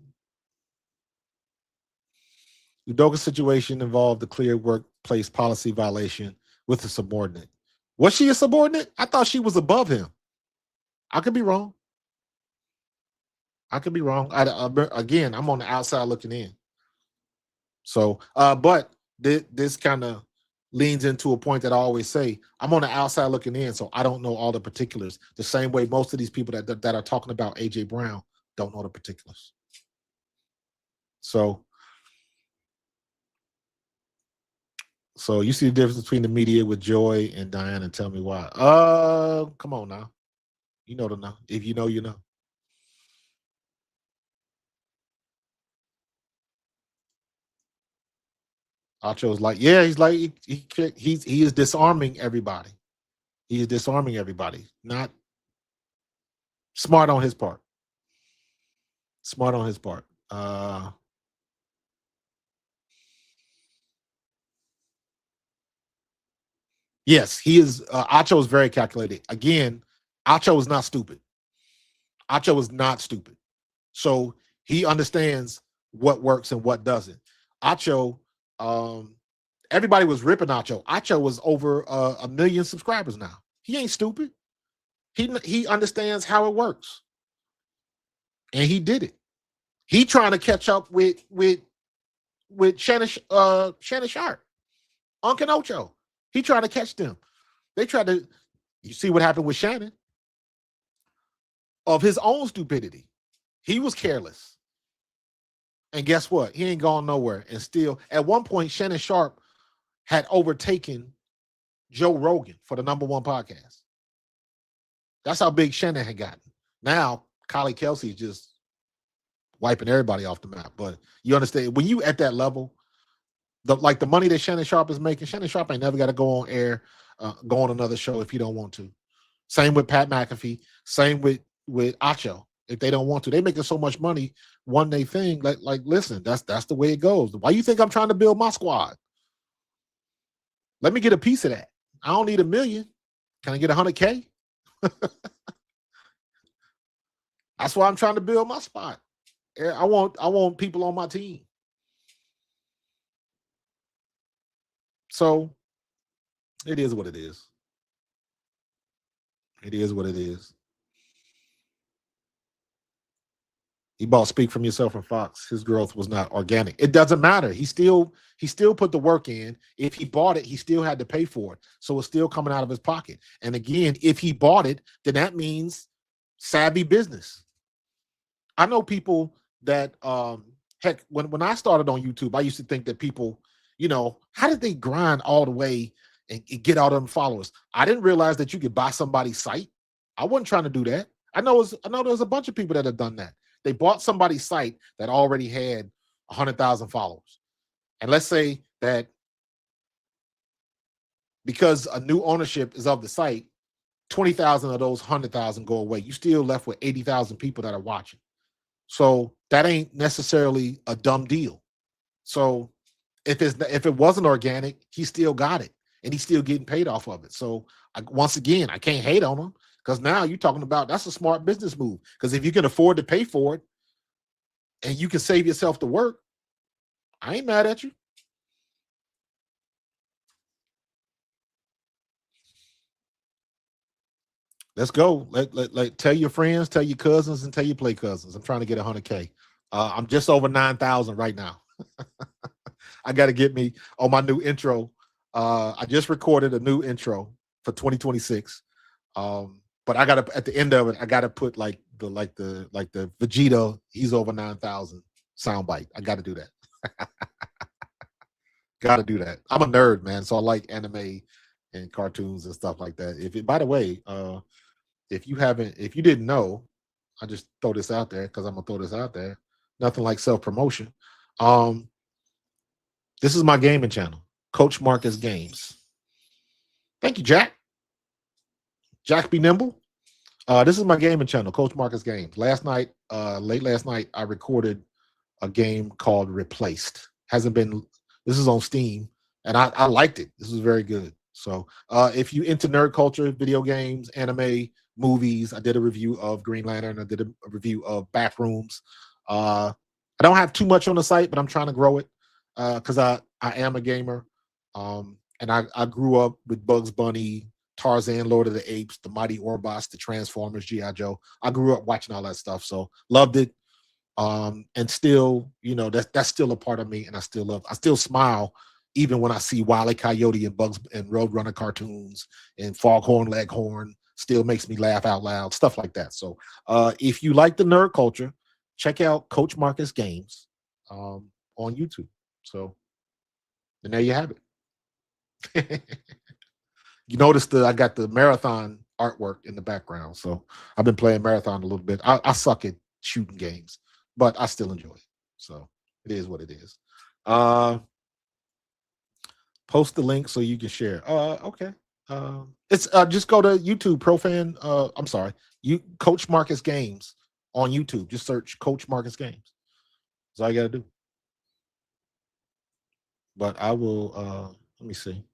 Udoka's situation involved a clear workplace policy violation with a subordinate. Was she a subordinate? I thought she was above him. I could be wrong. I could be wrong. Again, I'm on the outside looking in. So, but this kind of leans into a point that I always say. I'm on the outside looking in, so I don't know all the particulars. The same way most of these people that are talking about AJ Brown don't know the particulars. So you see the difference between the media with Joy and Diana. Tell me why. Come on now. You know the now. If you know, you know. Acho's like, yeah, he's like he is disarming everybody. He is disarming everybody. Not smart on his part. Smart on his part. Yes, he is. Acho is very calculated. Again, Acho is not stupid. Acho is not stupid. So he understands what works and what doesn't. Acho, everybody was ripping Acho. Acho was over 1 million subscribers now. He ain't stupid. He understands how it works, and he did it. He trying to catch up with Shannon Sharp, Uncle Ocho. He trying to catch them. They tried to. You see what happened with Shannon? Of his own stupidity. He was careless. And guess what? He ain't gone nowhere. And still, at one point, Shannon Sharp had overtaken Joe Rogan for the #1 podcast. That's how big Shannon had gotten. Now, Kylie Kelsey is just wiping everybody off the map. But you understand, when you at that level, the money that Shannon Sharp is making, Shannon Sharp ain't never got to go on air, go on another show if you don't want to. Same with Pat McAfee. Same with Acho. If they don't want to, they making so much money. One day thing, like listen, that's the way it goes. Why you think I'm trying to build my squad? Let me get a piece of that. I don't need 1 million. Can I get 100K? That's why I'm trying to build my spot. I want people on my team. So it is what it is. It is what it is. He bought Speak From Yourself from Fox. His growth was not organic. It doesn't matter. He still put the work in. If he bought it, he still had to pay for it. So it's still coming out of his pocket. And again, if he bought it, then that means savvy business. I know people that heck, when I started on YouTube, I used to think that people, how did they grind all the way and get all them followers? I didn't realize that you could buy somebody's site. I wasn't trying to do that. I know there's a bunch of people that have done that. They bought somebody's site that already had 100,000 followers. And let's say that because a new ownership is of the site, 20,000 of those 100,000 go away. You still left with 80,000 people that are watching. So that ain't necessarily a dumb deal. So if it wasn't organic, he still got it, and he's still getting paid off of it. So once again, I can't hate on him, because now you're talking about that's a smart business move. Because if you can afford to pay for it and you can save yourself the work, I ain't mad at you. Let's go. Let tell your friends, tell your cousins, and tell your play cousins. I'm trying to get 100K. I'm just over 9,000 right now. I got to get me on my new intro. I just recorded a new intro for 2026. But I gotta at the end of it, I gotta put like the Vegeta, he's over 9,000 soundbite. I gotta do that. Gotta do that. I'm a nerd, man. So I like anime and cartoons and stuff like that. By the way, if you didn't know, I just throw this out there because I'm gonna throw this out there. Nothing like self-promotion. This is my gaming channel, Coach Marcus Games. Thank you, Jack. Jack be nimble. This is my gaming channel, Coach Marcus Games. Late last night, I recorded a game called Replaced. This is on Steam, and I liked it. This was very good. So if you into nerd culture, video games, anime, movies, I did a review of Green Lantern. I did a review of Bathrooms. I don't have too much on the site, but I'm trying to grow it because I am a gamer. And I grew up with Bugs Bunny, Tarzan, Lord of the Apes, the Mighty Orbots, the Transformers, G.I. Joe. I grew up watching all that stuff, so loved it. And still, that's still a part of me, and I still smile even when I see Wile E. Coyote and Bugs and Roadrunner cartoons and Foghorn Leghorn. Still makes me laugh out loud, stuff like that. So if you like the nerd culture, check out Coach Marcus Games on YouTube. So, and there you have it. You notice I got the marathon artwork in the background. So I've been playing marathon a little bit. I suck at shooting games, but I still enjoy it. So it is what it is. Post the link so you can share. Okay. It's just go to YouTube, Coach Marcus Games on YouTube. Just search Coach Marcus Games. That's all you got to do. But I will, let me see.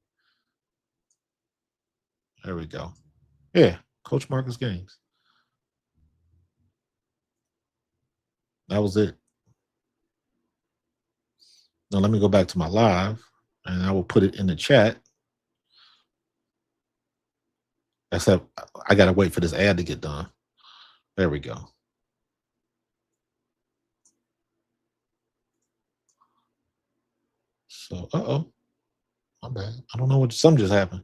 There we go. Yeah, Coach Marcus Games. That was it. Now let me go back to my live, and I will put it in the chat. Except I got to wait for this ad to get done. There we go. So, my bad. I don't know something just happened.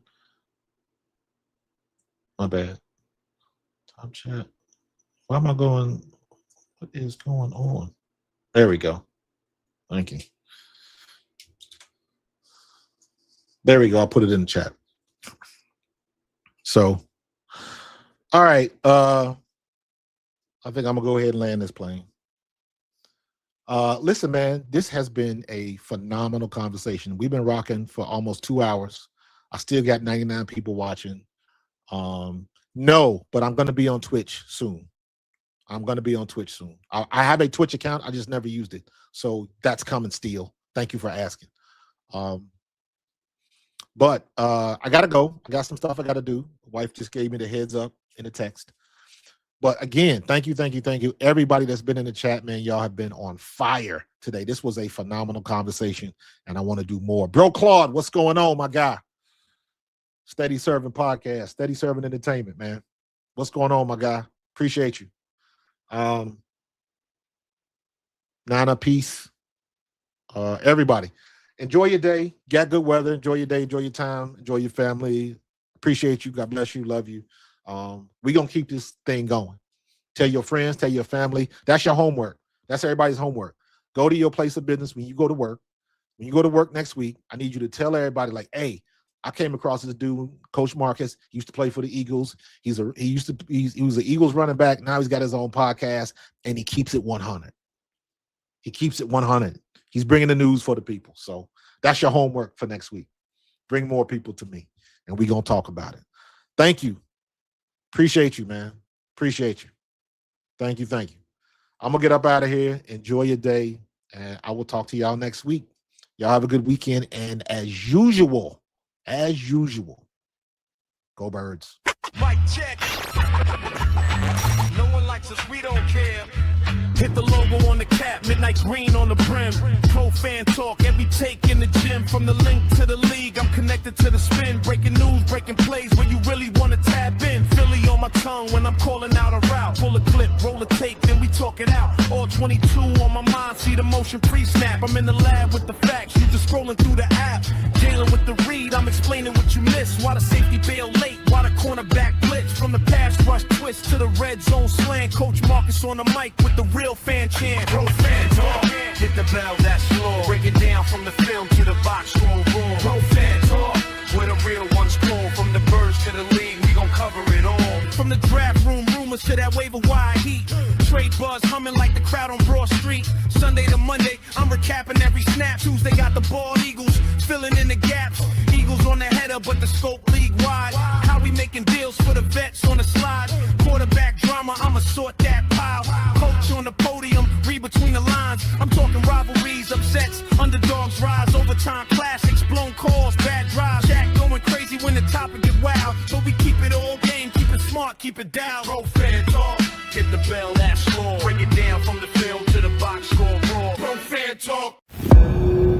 My bad. Top chat. Why am I going? What is going on? There we go. Thank you. There we go. I'll put it in the chat. So, all right. I think I'm gonna go ahead and land this plane. Listen, man, this has been a phenomenal conversation. We've been rocking for almost 2 hours. I still got 99 people watching. No, but I'm going to be on Twitch soon. I have a Twitch account. I just never used it. So that's coming still. Thank you for asking. But I got to go. I got some stuff I got to do. Wife just gave me the heads up in a text. But again, thank you. Everybody that's been in the chat, man, y'all have been on fire today. This was a phenomenal conversation, and I want to do more. Bro Claude, what's going on, my guy? Steady Serving Podcast, Steady Serving Entertainment, man. What's going on, my guy? Appreciate you. Nana, peace. Everybody, enjoy your day. Got good weather. Enjoy your day. Enjoy your time. Enjoy your family. Appreciate you. God bless you. Love you. We're going to keep this thing going. Tell your friends, tell your family. That's your homework. That's everybody's homework. Go to your place of business when you go to work. When you go to work next week, I need you to tell everybody, like, hey, I came across this dude, Coach Marcus. He used to play for the Eagles. He was an Eagles running back. Now he's got his own podcast, and he keeps it 100. He keeps it 100. He's bringing the news for the people. So that's your homework for next week. Bring more people to me, and we're going to talk about it. Thank you. Appreciate you, man. Appreciate you. Thank you. I'm going to get up out of here. Enjoy your day, and I will talk to y'all next week. Y'all have a good weekend, and as usual, go Birds. Mic check. No one likes us, we don't care. Hit the logo on the cap, midnight green on the brim. Pro fan talk, every take in the gym. From the link to the league, I'm connected to the spin. Breaking news, breaking plays where you really want to tap in. Philly on my tongue when I'm calling out a route. Pull a clip, roll a tape, then we talk it out. All 22 on my mind, see the motion pre-snap. I'm in the lab with the facts, you just scrolling through the app. Dealing with the read, I'm explaining what you missed. Why the safety bail late, why the cornerback blitz. From the pass rush twist to the red zone slang. Coach Marcus on the mic with the real fan chant. Pro fan talk, hit the bell, that's law. Break it down from the film to the box score room. Pro fan talk, where the real ones call. From the birds to the league, we gon' cover it all. From the draft room rumors to that waiver wire heat. Trade buzz humming like the crowd on Broad Street. Sunday to Monday, I'm recapping every snap. Tuesday got the bald Eagles filling in the gaps. Eagles on the header, but the scope league wide. How we making deals for the vets on the slide? Quarterback drama, I'ma sort that pile. Coach on the podium, read between the lines. I'm talking rivalries, upsets, underdogs rise, overtime classics, blown calls, bad drives. Jack going crazy when the topic get wild. So we keep it all game, keep it smart, keep it down. Pro fan talk, hit the bell, that's law. Break it down from the film to the box score raw. Pro fan talk.